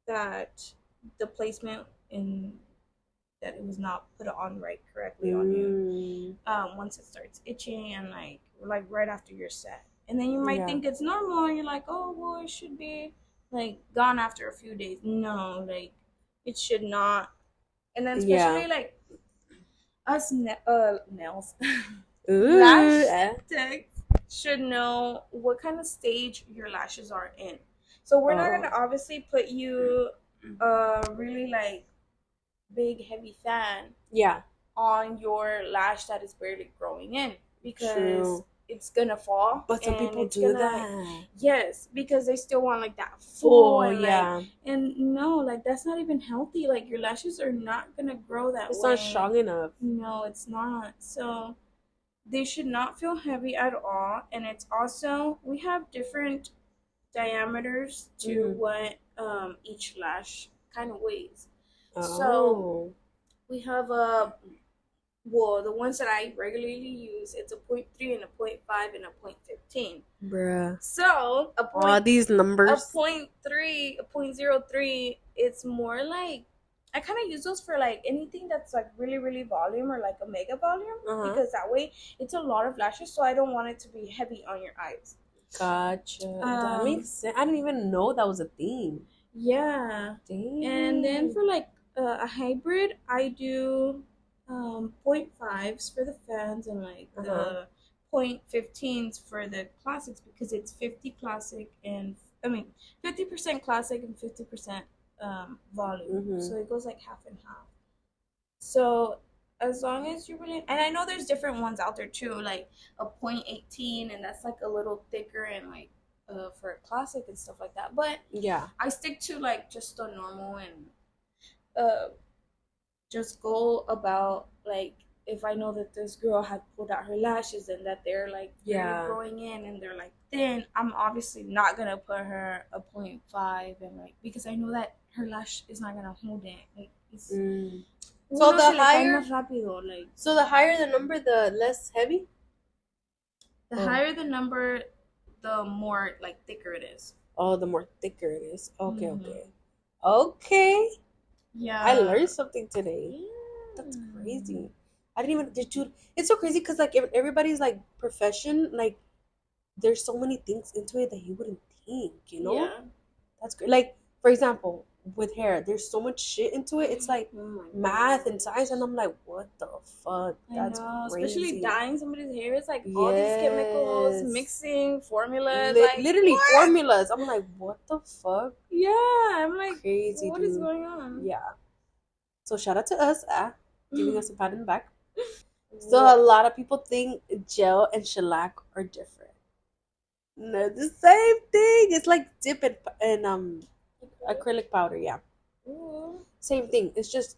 A: that the placement in that it was not put on correctly on you. Once it starts itching and like right after you're set, and then you might think it's normal and you're like, oh well, it should be like gone after a few days. No, like it should not. And then especially like us nails lash techs should know what kind of stage your lashes are in. So we're not gonna obviously put you really like big heavy fan on your lash that is barely growing in, because
B: True.
A: it's gonna fall
B: But some
A: and
B: people
A: it's
B: do
A: gonna like,
B: that.
A: yes, because they still want like that full
B: Oh,
A: and like,
B: yeah.
A: and no, like that's not even healthy. Like your lashes are not gonna grow that
B: It's not
A: way.
B: strong enough.
A: No, it's not. So they should not feel heavy at all. And it's also, we have different diameters to
B: Mm-hmm.
A: what each lash kind of weighs. So
B: Oh.
A: we have a, well, the ones that I regularly use, it's a point 0.3 and a point 0.5 and a point 0.15.
B: Bruh.
A: So
B: All these
A: a
B: numbers.
A: point 0.3, a point 0.03, it's more like, I kind of use those for like anything that's like really, really volume or like a mega volume,
B: Uh-huh.
A: because that way it's a lot of lashes, so I don't want it to be heavy on your eyes.
B: Gotcha. That
A: Um,
B: makes sense. I didn't even know that was a thing.
A: yeah. And then
B: Dang.
A: for like a hybrid, I do point 0.5s for the fans and like
B: Uh-huh.
A: the point 0.15s for the classics, because it's 50 classic and, I mean, 50% classic and 50% volume.
B: Mm-hmm.
A: So it goes like half and half. So as long as you really, and I know there's different ones out there too, like a point 0.18, and that's like a little thicker and like for a classic and stuff like that. But
B: Yeah.
A: I stick to like just the normal, and uh just go about like, if I know that this girl had pulled out her lashes and that they're like really
B: Yeah.
A: growing in and they're like thin, I'm obviously not gonna put her a point 0.5, and like, because I know that her lash is not gonna hold it. Like it's,
B: Mm. So
A: uno
B: the
A: se le cae
B: higher
A: más rápido. Like
B: so the higher the number, the less heavy?
A: the
B: Oh.
A: higher the number, the more like thicker it is.
B: Oh, the more thicker it is. Okay,
A: Mm-hmm.
B: okay. Okay. I
A: Yeah.
B: learned something today. That's
A: Yeah.
B: crazy. I didn't even, dude. It's so crazy because like everybody's like profession, like there's so many things into it that you wouldn't think, you know?
A: Yeah.
B: That's great. Like, for example, with hair, there's so much shit into it. It's like
A: Oh my
B: math and
A: gosh.
B: science, and I'm like, what the fuck?
A: I
B: That's
A: know, especially
B: crazy.
A: dyeing somebody's hair. It's like all these chemicals,
B: Yes.
A: mixing formulas. Like,
B: Literally
A: what?
B: formulas. I'm like, what the fuck?
A: Yeah, I'm like,
B: Crazy,
A: what is
B: dude.
A: going on?
B: Yeah. So shout out to us, giving us a pat in the back. So a
A: What?
B: lot of people think gel and shellac are different. No, the same thing. It's like dip in acrylic powder. Yeah,
A: Ooh.
B: same thing. It's just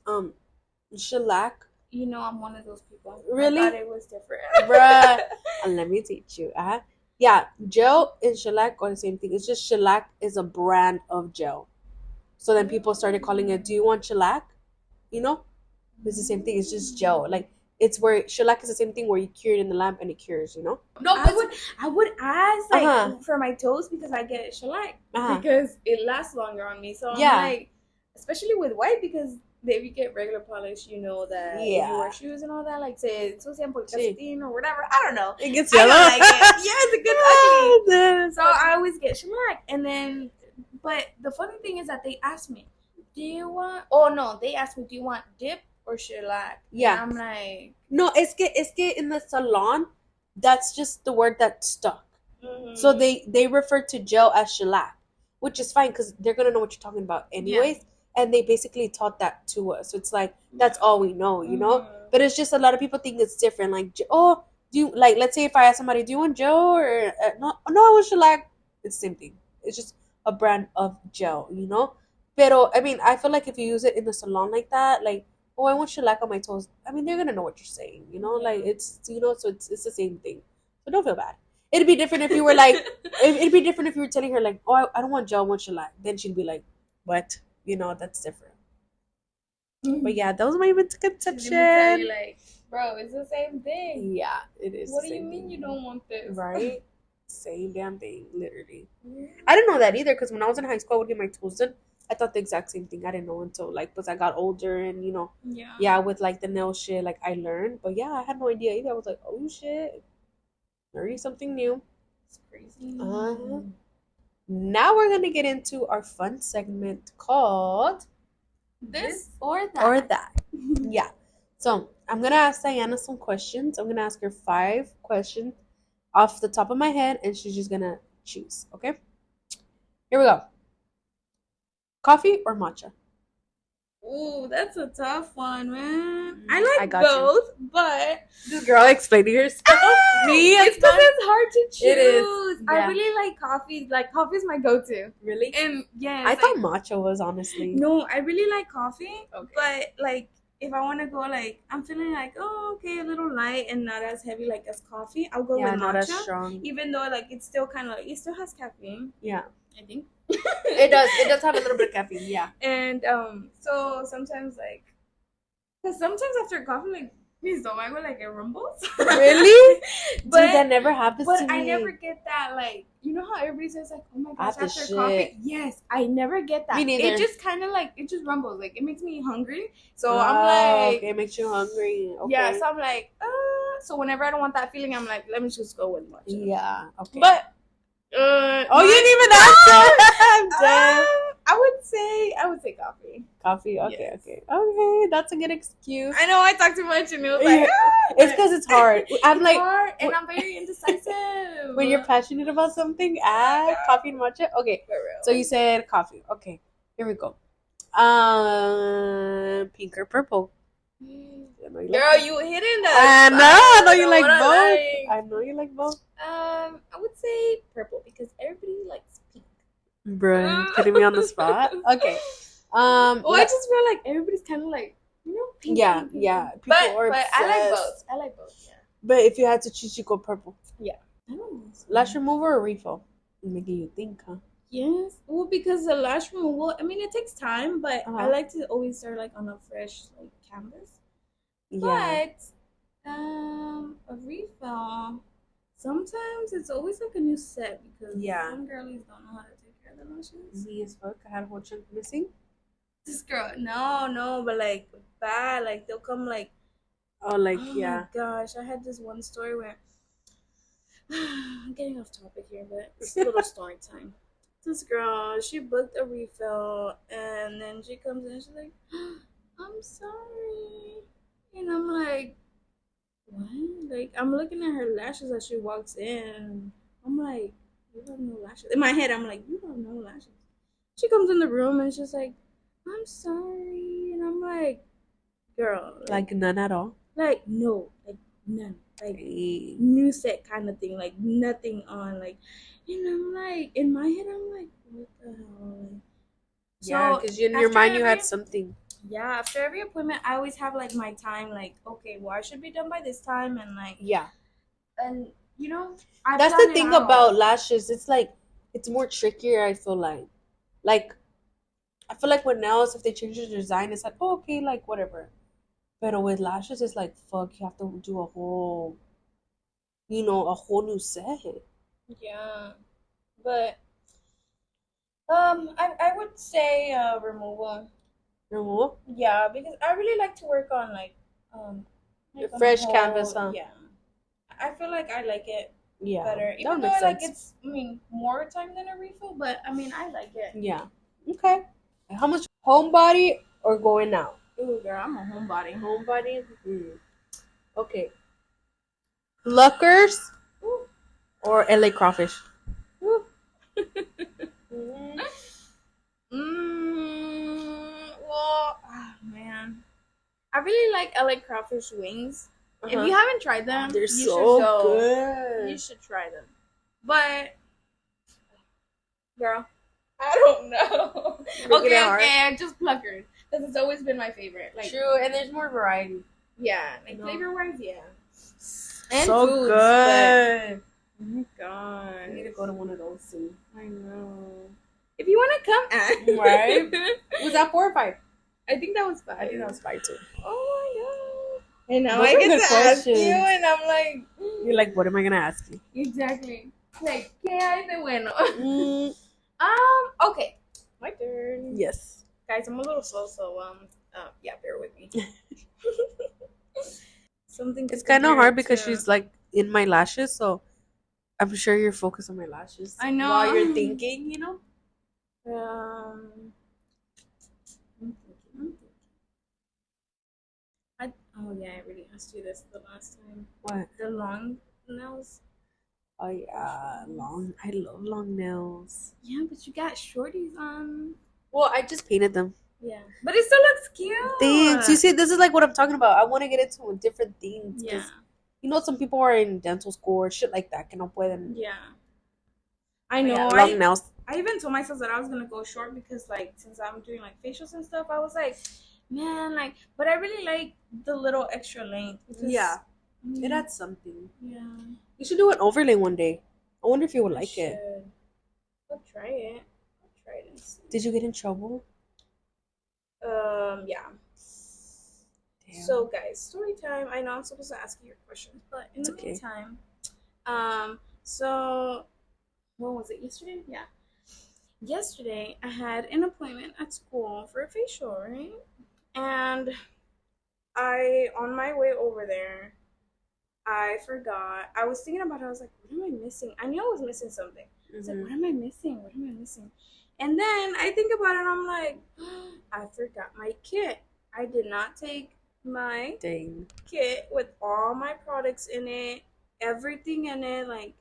B: shellac.
A: You know, I'm one of those people. I thought
B: Really,
A: it was different.
B: bruh. And let me teach you. Yeah, gel and shellac are the same thing. It's just shellac is a brand of gel. So then people started calling it. Do you want shellac? You know, it's the same thing. It's just gel. Like it's where shellac is the same thing where you cure it in the lamp and it cures. You know. No,
A: I would I would ask
B: Uh
A: like
B: huh.
A: for my toes, because I get shellac
B: Uh huh.
A: because it lasts longer on me. So I'm
B: Yeah.
A: like, especially with white, because if you get regular polish, you know that if you wear
B: Yeah.
A: shoes and all that, like say ensucian por
B: Sí.
A: calcetín or whatever, I don't know.
B: It gets
A: I
B: yellow.
A: don't like it. Yeah, it's a good ugly.
B: That's
A: So I always get shellac, and then, but the funny thing is that they ask me, "Do you want?" Oh no, they asked me, "Do you want dip or shellac?"
B: yeah.
A: And I'm like,
B: No, es que in the salon, that's just the word that stuck. So
A: mm-hmm.
B: they refer to gel as shellac, which is fine because they're gonna know what you're talking about
A: Yeah,
B: anyways. And they basically taught that to us. So it's like
A: yeah.
B: that's all we know, you know.
A: Mm-hmm.
B: But it's just a lot of people think it's different. Like, oh, do you like? Let's say if I ask somebody, do you want gel or no? No, I want shellac. It's the same thing. It's just a brand of gel, you know. Pero I mean, I feel like if you use it in the salon like that, like, oh, I want shellac on my toes. I mean, they're gonna know what you're saying, you know. Like
A: Yeah.
B: it's so it's the same thing. So don't feel bad. It'd be different if you were like, it'd be different if you were telling her like, oh, I don't want gel, I want shellac. Then she'd be like, what? You know, that's different. But yeah, that was my
A: Let me tell you,
B: misconception.
A: like, bro, it's the same thing.
B: Yeah, it is
A: What
B: the
A: do you
B: same
A: mean you
B: thing,
A: don't want this?
B: right? Same damn thing, literally. I didn't know that either because when I was in high school, I would get my toes done. I thought the exact same thing. I didn't know until like, because I got older and
A: Yeah.
B: yeah, with like the nail shit, like I learned. But yeah, I had no idea either. I was like, oh shit, learning something new.
A: It's crazy.
B: Uh-huh. Now we're gonna get into our fun segment called
A: This or that.
B: or that. Yeah. So I'm gonna ask Diana some questions. I'm gonna ask her 5 questions off the top of my head, and she's just gonna choose. Okay. Here we go. Coffee or matcha?
A: Ooh, that's a tough one, man. I
B: I
A: like
B: got you.
A: both, but
B: This girl explaining herself. Me,
A: it's because
B: not.
A: it's hard to choose.
B: It is.
A: I
B: Yeah.
A: really like coffee. Like coffee is my go-to.
B: Really?
A: And yes,
B: I thought matcha was honestly.
A: no, I really like coffee,
B: Okay.
A: but like if I want to go like I'm feeling like oh okay a little light and not as heavy like as coffee, I'll go
B: Yeah,
A: with
B: not as
A: matcha.
B: strong.
A: Even though like it's still kind of like it still has caffeine.
B: Yeah.
A: I think
B: It does. It does have a little bit of caffeine. Yeah.
A: And so sometimes like because sometimes after coffee like my stomach like it rumbles.
B: Really?
A: But
B: Dude, that never happens to
A: but I
B: me.
A: never get that like you know how everybody says like oh my gosh
B: After
A: after
B: shit.
A: coffee. Yes, I never get that.
B: Me neither.
A: It just kind of like it just rumbles like it makes me hungry. So
B: Oh,
A: I'm like
B: okay, it makes you hungry. Okay.
A: yeah. So I'm like so whenever I don't want that feeling, I'm like let me just go with matcha.
B: Yeah. Okay.
A: But
B: oh, you didn't even answer. I'm dead.
A: I would say coffee.
B: Coffee. Okay.
A: Yes.
B: Okay. That's a good excuse.
A: I know I talk too much and it was like
B: It's because it's hard. I'm
A: it's
B: like
A: hard and I'm very indecisive.
B: when you're passionate about something, add coffee and matcha. Okay.
A: For real.
B: So you said coffee. Okay. Here we go. Pink or purple?
A: Girl, you hitting the
B: I know you like
A: what I
B: both. I know you like both.
A: I would say purple because everybody likes pink.
B: Bruh, putting me on the spot. Okay.
A: Well, I just feel like everybody's kind of like you know pink.
B: Yeah,
A: pink, pink,
B: yeah.
A: pink.
B: People are
A: but I like
B: obsessed.
A: both. I like both. Yeah.
B: But if you had to choose, you go purple.
A: I don't know.
B: Lash remover or refill? Making you think, huh?
A: Yes. Well, because the lash removal, I mean, it takes time, but I like to always start like on a fresh like canvas.
B: Yeah.
A: But a refill, sometimes it's always like a new set because some girlies don't know how to take care of their lashes.
B: Me as fuck. I had a whole chunk missing.
A: This girl, no, but like bad, like they'll come like.
B: Oh, like
A: oh
B: yeah.
A: my gosh, I had this one story where I'm getting off topic here, but it's a little story time. This girl, she booked a refill, and then she comes in, and she's like, "I'm sorry," and I'm like, "What?" Like I'm looking at her lashes as she walks in. I'm like, "You have no lashes." In my head, I'm like, "You have no lashes." She comes in the room and she's like, "I'm sorry," and I'm like, "Girl,
B: Like none at all.
A: like no, like none, like
B: Hey.
A: new set kind of thing, like nothing on, like." And I'm like, in my head, I'm like, "What the hell?" Like,
B: Yeah, because in your
A: after
B: mind you had
A: every-
B: something.
A: yeah, after every appointment, I always have like my time, like, okay, well, I should be done by this time, and like,
B: Yeah.
A: and you know, I
B: That's
A: plan
B: the
A: it
B: thing
A: out.
B: about lashes. It's like it's more trickier. I feel like I feel like with nails, if they change the design, it's like oh, okay, like whatever. But with lashes, it's like fuck. You have to do a whole new set.
A: Yeah, but I would say removal.
B: Removal.
A: Yeah, because I really like to work on like on
B: Fresh
A: the whole-
B: canvas, huh?
A: Yeah, I feel like I like it
B: Yeah.
A: better,
B: That
A: even
B: would
A: though
B: make
A: like
B: sense.
A: it's I mean more time than a refill, but I mean I like it.
B: Yeah. Okay. How much homebody or going out?
A: Ooh, girl, I'm a homebody.
B: Homebody. Okay. Luckers
A: Ooh.
B: or LA crawfish?
A: Ooh. Well, man, I really like LA crawfish wings. If you haven't tried them,
B: They're
A: you
B: so
A: should go.
B: good.
A: You should try them. But, girl, I don't know.
B: Making it hard.
A: Okay, just pluckers because it's always been my favorite. Like,
B: True, and there's more variety.
A: yeah, like
B: No.
A: flavor wise, yeah. And
B: So
A: foods,
B: good.
A: Oh my god.
B: I need to go to one of those soon.
A: I know. If you want to come at.
B: Right? Was that 4 or 5?
A: I think that was 5.
B: I think that was 5 too.
A: Oh my god. And now
B: Those
A: I
B: are
A: get
B: good
A: to ask
B: questions.
A: you, and I'm like,
B: You're like, what am I gonna ask you?
A: exactly. Like, ¿qué hay de bueno? Okay. My turn.
B: Yes.
A: Guys, I'm a little slow, so yeah, bear with me. Something.
B: It's kind of hard because she's like in my lashes, so I'm sure you're focused on my lashes.
A: I know.
B: While you're thinking, you know.
A: I'm thinking. Oh yeah, I already asked you this the last time.
B: What?
A: The long nails.
B: Oh yeah, long. I love long nails.
A: Yeah, but you got shorties on.
B: Well, I just painted them.
A: Yeah, but it still looks
B: Thanks. You
A: cute.
B: see, this is like what I'm talking about. I want to get into different things
A: Yeah,
B: because some people are in dental school or shit like that que no pueden.
A: yeah. I
B: But yeah,
A: know.
B: long nails.
A: I even told myself that I was gonna go short because like since I'm doing like facials and stuff, I was like, man, like, but I really like the little extra length because
B: Yeah, it adds something.
A: yeah,
B: You should do an overlay one day. I wonder if you would
A: I
B: like it.
A: should. I'll try it. I'll try it and see.
B: Did you get in trouble?
A: Yeah. So
B: Damn.
A: guys, story time. I know I'm supposed to ask you your questions, but in
B: It's
A: the
B: okay.
A: meantime, so when was it? Yesterday? Yeah. Yesterday I had an appointment at school for a facial, right? And on my way over there, I forgot. I was thinking about it. I was like, what am I missing? I knew I was missing something. I was like, what am I missing? What am I missing? And then I think about it and I'm like, I forgot my kit. I did not take my
B: Dang.
A: kit with all my products in it, everything in it. Like,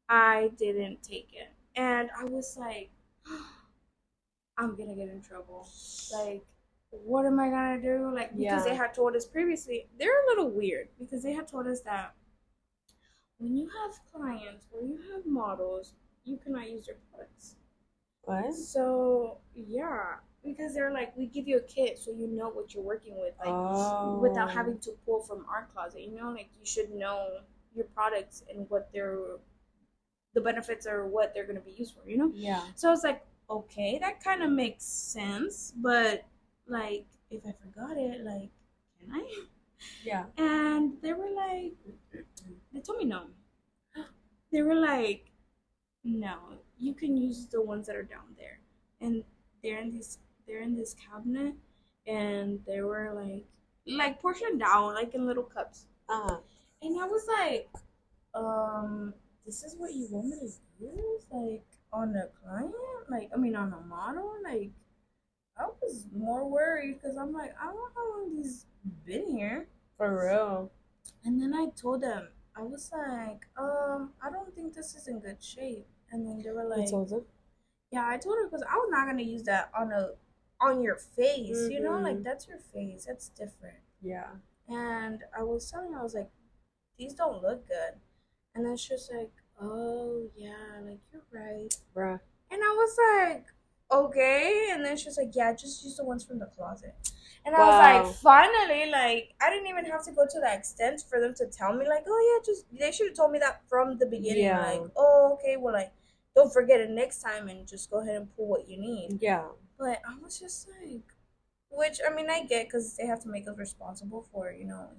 A: I didn't take it. And I was like, I'm gonna get in trouble. Like, what am I gonna do? Like, because they
B: Yeah.
A: had told us previously, they're a little weird because they had told us that when you have clients or you have models, you cannot use their products.
B: What?
A: So yeah, because they're like, we give you a kit so you know what you're working with, like without having to pull from our closet. You know, like you should know your products and what the benefits are, what they're gonna be used for. You know.
B: Yeah.
A: So I was like, okay, that kind of makes sense, but like, if I forgot it, like, can I?
B: Yeah.
A: And they were like, they told me no. They were like, no, you can use the ones that are down there, and they're in this they're in this cabinet, and they were like portioned down, like in little cups.
B: Uh-huh.
A: And I was like, this is what you want me to use, like on a client, like I mean on a model, like I was more worried because I'm like, I don't know how long these been here.
B: For real.
A: And then I told them, I was like, I don't think this is in good shape. And then they were
B: You
A: like,
B: told them?
A: yeah, I told her because I was not gonna use that on your face, you know, like
B: Mm-hmm.
A: that's your face, that's different.
B: Yeah.
A: And I was telling her, I was like, these don't look good. And then she was like, oh yeah, like you're right.
B: Bruh.
A: And I was like, okay. And then she was like, yeah, just use the ones from the closet. And I was like,
B: Wow.
A: finally, like, I didn't even have to go to that extent for them to tell me, like, oh, yeah, just, they should have told me that from the beginning.
B: Yeah.
A: Like, oh, okay, well, like, don't forget it next time and just go ahead and pull what you need.
B: Yeah.
A: But I was just like, which, I mean, I get because they have to make us responsible for, you have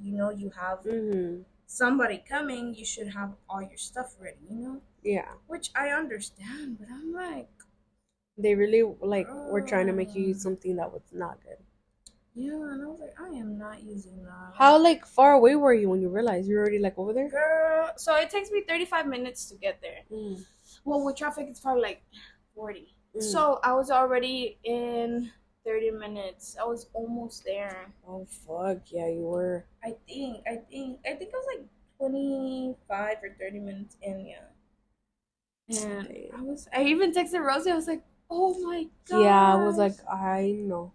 B: Mm-hmm.
A: somebody coming, you should have all your stuff ready,
B: Yeah.
A: Which I understand, but I'm like,
B: They really were trying to make you use something that was not good.
A: yeah, and I was like, I am not using that.
B: How far away were you when you realized you were already over there?
A: Girl, so it takes me 35 minutes to get there.
B: Mm.
A: Well, with traffic, it's probably like 40.
B: Mm.
A: So I was already in 30 minutes. I was almost there.
B: Oh fuck yeah, you were.
A: I think I was like 25 or 30 minutes in, yeah. And
B: Damn.
A: I even texted Rosie. I was like, oh my god.
B: Yeah, I was like, I know.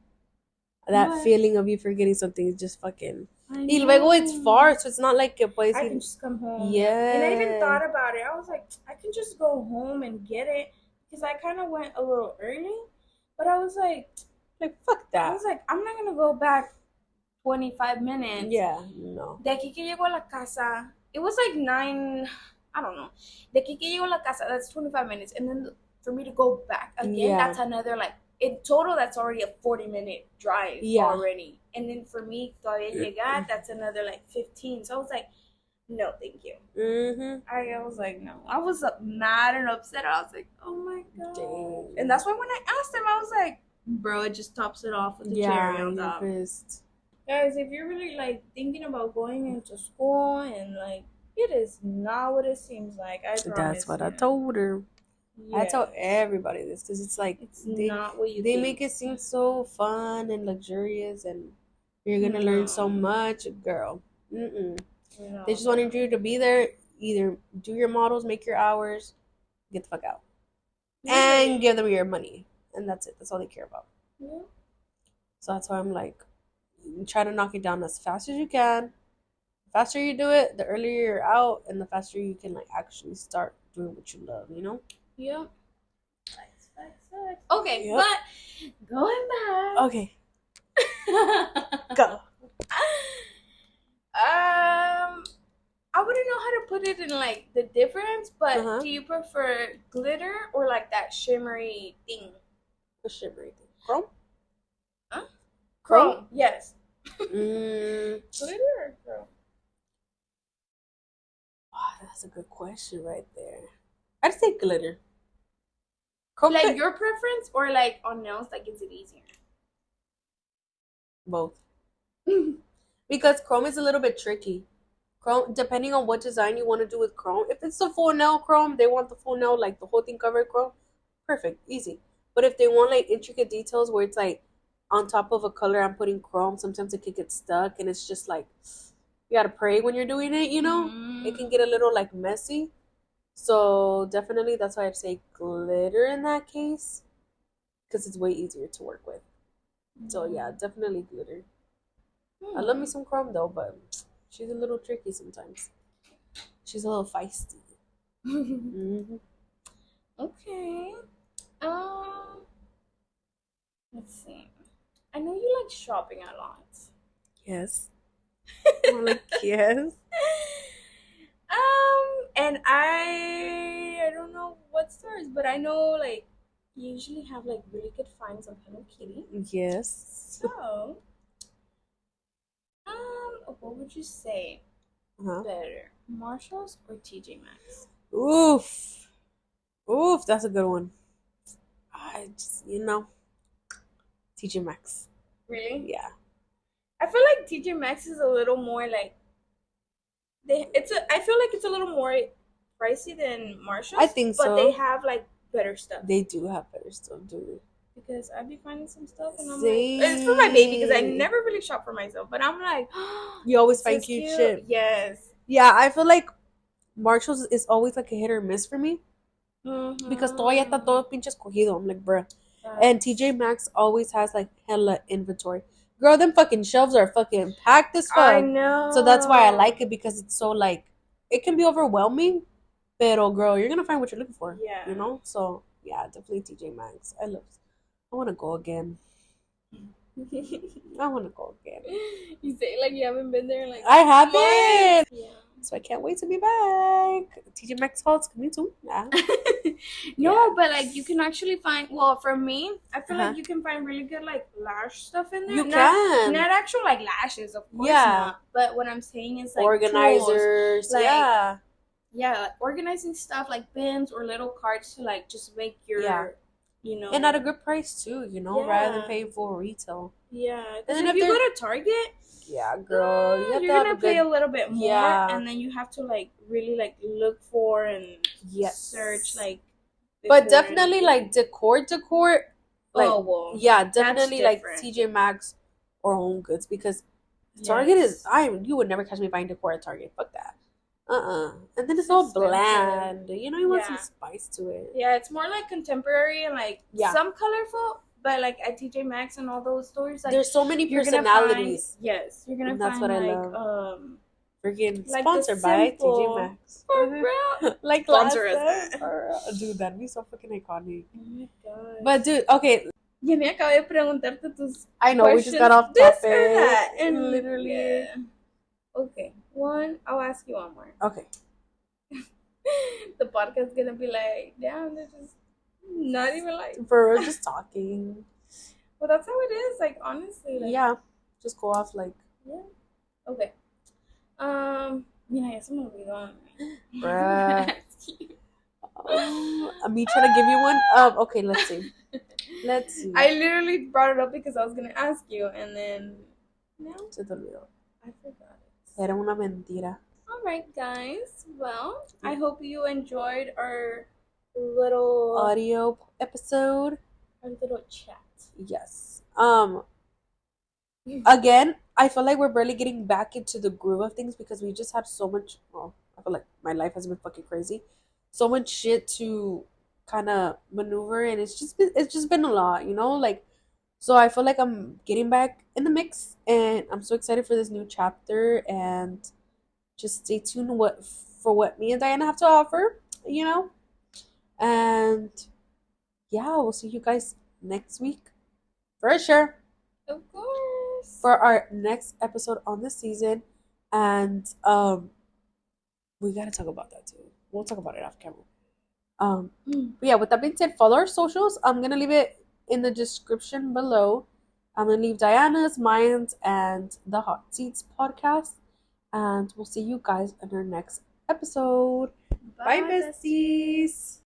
B: That feeling of you forgetting something is just fucking. Y luego it's far, so it's not like que puedes
A: I
B: ir.
A: can just come home.
B: Yeah.
A: And I even thought about it. I was like, I can just go home and get it because I kind of went a little early. But I was like,
B: fuck that.
A: I was like, I'm not gonna go back 25 minutes.
B: Yeah, no.
A: De aquí que llego a la casa, it was like 9. I don't know. De aquí que llego a la casa, that's 25 minutes, and then for me to go back again, that's another in total, that's already a 40-minute drive already. And then for me, todavía llegar, that's another 15. So I was like, no, thank you.
B: Mm-hmm.
A: I was like, no. I was mad and upset. I was like, oh my god.
B: Dang.
A: And that's why when I asked him, I was like, bro, it just tops it off with the cherry on top.
B: Pissed.
A: Guys, if you're really thinking about going into school and it is not what it seems like. I promise.
B: That's what I told her. Yeah. I tell everybody this because it's
A: not what you
B: they
A: think.
B: make it seem so fun and luxurious and you're gonna learn so much, girl. Mm-mm. No. They just wanted you to be there, either do your models, make your hours, get the fuck out, and give them your money, and that's it. That's all they care about.
A: Yeah.
B: So that's why I'm like, try to knock it down as fast as you can. The faster you do it, the earlier you're out, and the faster you can like actually start doing what you love. You know?
A: Yep. Facts, facts, facts. Okay,
B: Yep.
A: but going back.
B: Okay, go.
A: I wouldn't know how to put it in like the difference, but
B: Uh-huh.
A: do you prefer glitter or like that shimmery thing?
B: The shimmery thing. Chrome?
A: Huh?
B: Chrome?
A: Chrome, yes.
B: Mm.
A: Glitter or chrome?
B: Oh, that's a good question right there. I'd say glitter. Chrome
A: Like
B: could-
A: your preference or like on nails, like is it easier?
B: both. Because chrome is a little bit tricky. Chrome, depending on what design you want to do with chrome. If it's the full nail chrome, they want the full nail, like the whole thing covered chrome. Perfect, easy. But if they want like intricate details where it's like on top of a color I'm putting chrome, sometimes it could get stuck and it's just like you gotta pray when you're doing it, you know? It can get a little like messy. So definitely that's why I'd say glitter in that case. Because it's way easier to work with. So yeah, definitely glitter. I love me some chrome though, but she's a little tricky sometimes. She's a little feisty. Mm-hmm.
A: Okay. Let's see. I know you like shopping a lot.
B: Yes. I'm like, yes.
A: And I don't know what stores, but I know like you usually have like really good finds on Hello Kitty.
B: Yes.
A: So, what would you say
B: Uh-huh.
A: better, Marshalls or TJ Maxx?
B: Oof. Oof, that's a good one. I just, TJ Maxx.
A: Really?
B: Yeah.
A: I feel like TJ Maxx is a little more like I feel like it's a little more pricey than Marshalls.
B: I think
A: but they
B: so.
A: have like better stuff.
B: They do have better stuff, do
A: Because I'd be finding some stuff and I'm
B: they?
A: like, it's for my baby because I never really shop for myself. But I'm like,
B: You always
A: this
B: find
A: is
B: cute shit.
A: Yes.
B: Yeah, I feel like Marshalls is always like a hit or miss for me because todo ya está todo pinche escogido. I'm like, bruh. And TJ Maxx always has like hella inventory. Girl, them fucking shelves are fucking packed as fuck.
A: I know.
B: So that's why I like it because it's so like it can be overwhelming, pero girl, you're gonna find what you're looking for.
A: Yeah.
B: You know? So yeah, definitely TJ Maxx. I wanna go again. I wanna go again.
A: You say like you haven't been there in, like
B: I haven't.
A: Yeah.
B: So I can't wait to be back. TJ Maxx hauls coming soon. Yeah.
A: No, but like you can actually find. Well, for me, I feel
B: Uh-huh.
A: like you can find really good like lash stuff in there.
B: You can.
A: Not actual like lashes, of course
B: Yeah.
A: not. But what I'm saying is like
B: Organizers.
A: tools, like,
B: yeah.
A: Yeah, like organizing stuff like bins or little carts to like just make your,
B: Yeah. And at a good price too, rather than
A: Yeah.
B: paying full retail.
A: Yeah,
B: And
A: because
B: then
A: if
B: if
A: you go
B: they're-
A: to Target,
B: Yeah, girl. You have
A: you're
B: to have
A: gonna
B: a
A: pay a
B: good.
A: little bit more,
B: Yeah.
A: and then you have to like really like look for and
B: Yes.
A: search like.
B: But
A: before
B: definitely
A: anything.
B: like decor. Like
A: Oh well.
B: yeah, definitely like
A: different.
B: TJ Maxx or Home Goods because
A: Yes.
B: Target is you would never catch me buying decor at Target. Fuck that. And then it's all
A: Expensive.
B: bland. You want some
A: Yeah.
B: spice to it.
A: Yeah, it's more like contemporary and like
B: Yeah.
A: some colorful, but like at TJ Maxx and all those stores, like
B: There's so many
A: you're
B: personalities.
A: yes, you're gonna
B: And that's
A: find
B: what I
A: like
B: love. Freaking
A: like the
B: sponsored by
A: simple-
B: TJ Maxx.
A: for real.
B: Like
A: Sponsor us.
B: glasses. For real. Dude, that'd be so fucking iconic.
A: Oh my god.
B: But dude, okay,
A: Ya me acabé de preguntarte tus
B: I know we just
A: questions,
B: got off
A: this
B: topic.
A: or that, and
B: Literally.
A: yeah. Okay, I'll ask you one more.
B: Okay.
A: The podcast's gonna be like, damn, they're just not even like.
B: For real, just talking.
A: Well, that's how it is. Like honestly, like,
B: Yeah. Just go off like
A: yeah. Okay. Mira, ya se me olvidó.
B: Bruh. Me trying to give you one. Okay, let's see.
A: I literally brought it up because I was gonna ask you, and then no,
B: Se te olvidó.
A: I forgot it.
B: Era una mentira.
A: All right, guys. Well, I hope you enjoyed our little
B: Audio episode.
A: chat.
B: Yes. Again, I feel like we're barely getting back into the groove of things because we just had so much. Well, I feel like my life has been fucking crazy. So much shit to kind of maneuver, and it's just been a lot, like So I feel like I'm getting back in the mix, and I'm so excited for this new chapter. And just stay tuned what me and Diana have to offer, you know. And yeah, we'll see you guys next week for sure
A: Of course.
B: for our next episode on the season. And we gotta talk about that too. We'll talk about it off camera. But yeah, with that being said, follow our socials. I'm gonna leave it in the description below. I'm gonna leave Diana's, mine, and the Hot Seats podcast. And we'll see you guys in our next episode. Bye,
A: Bye, besties.
B: besties.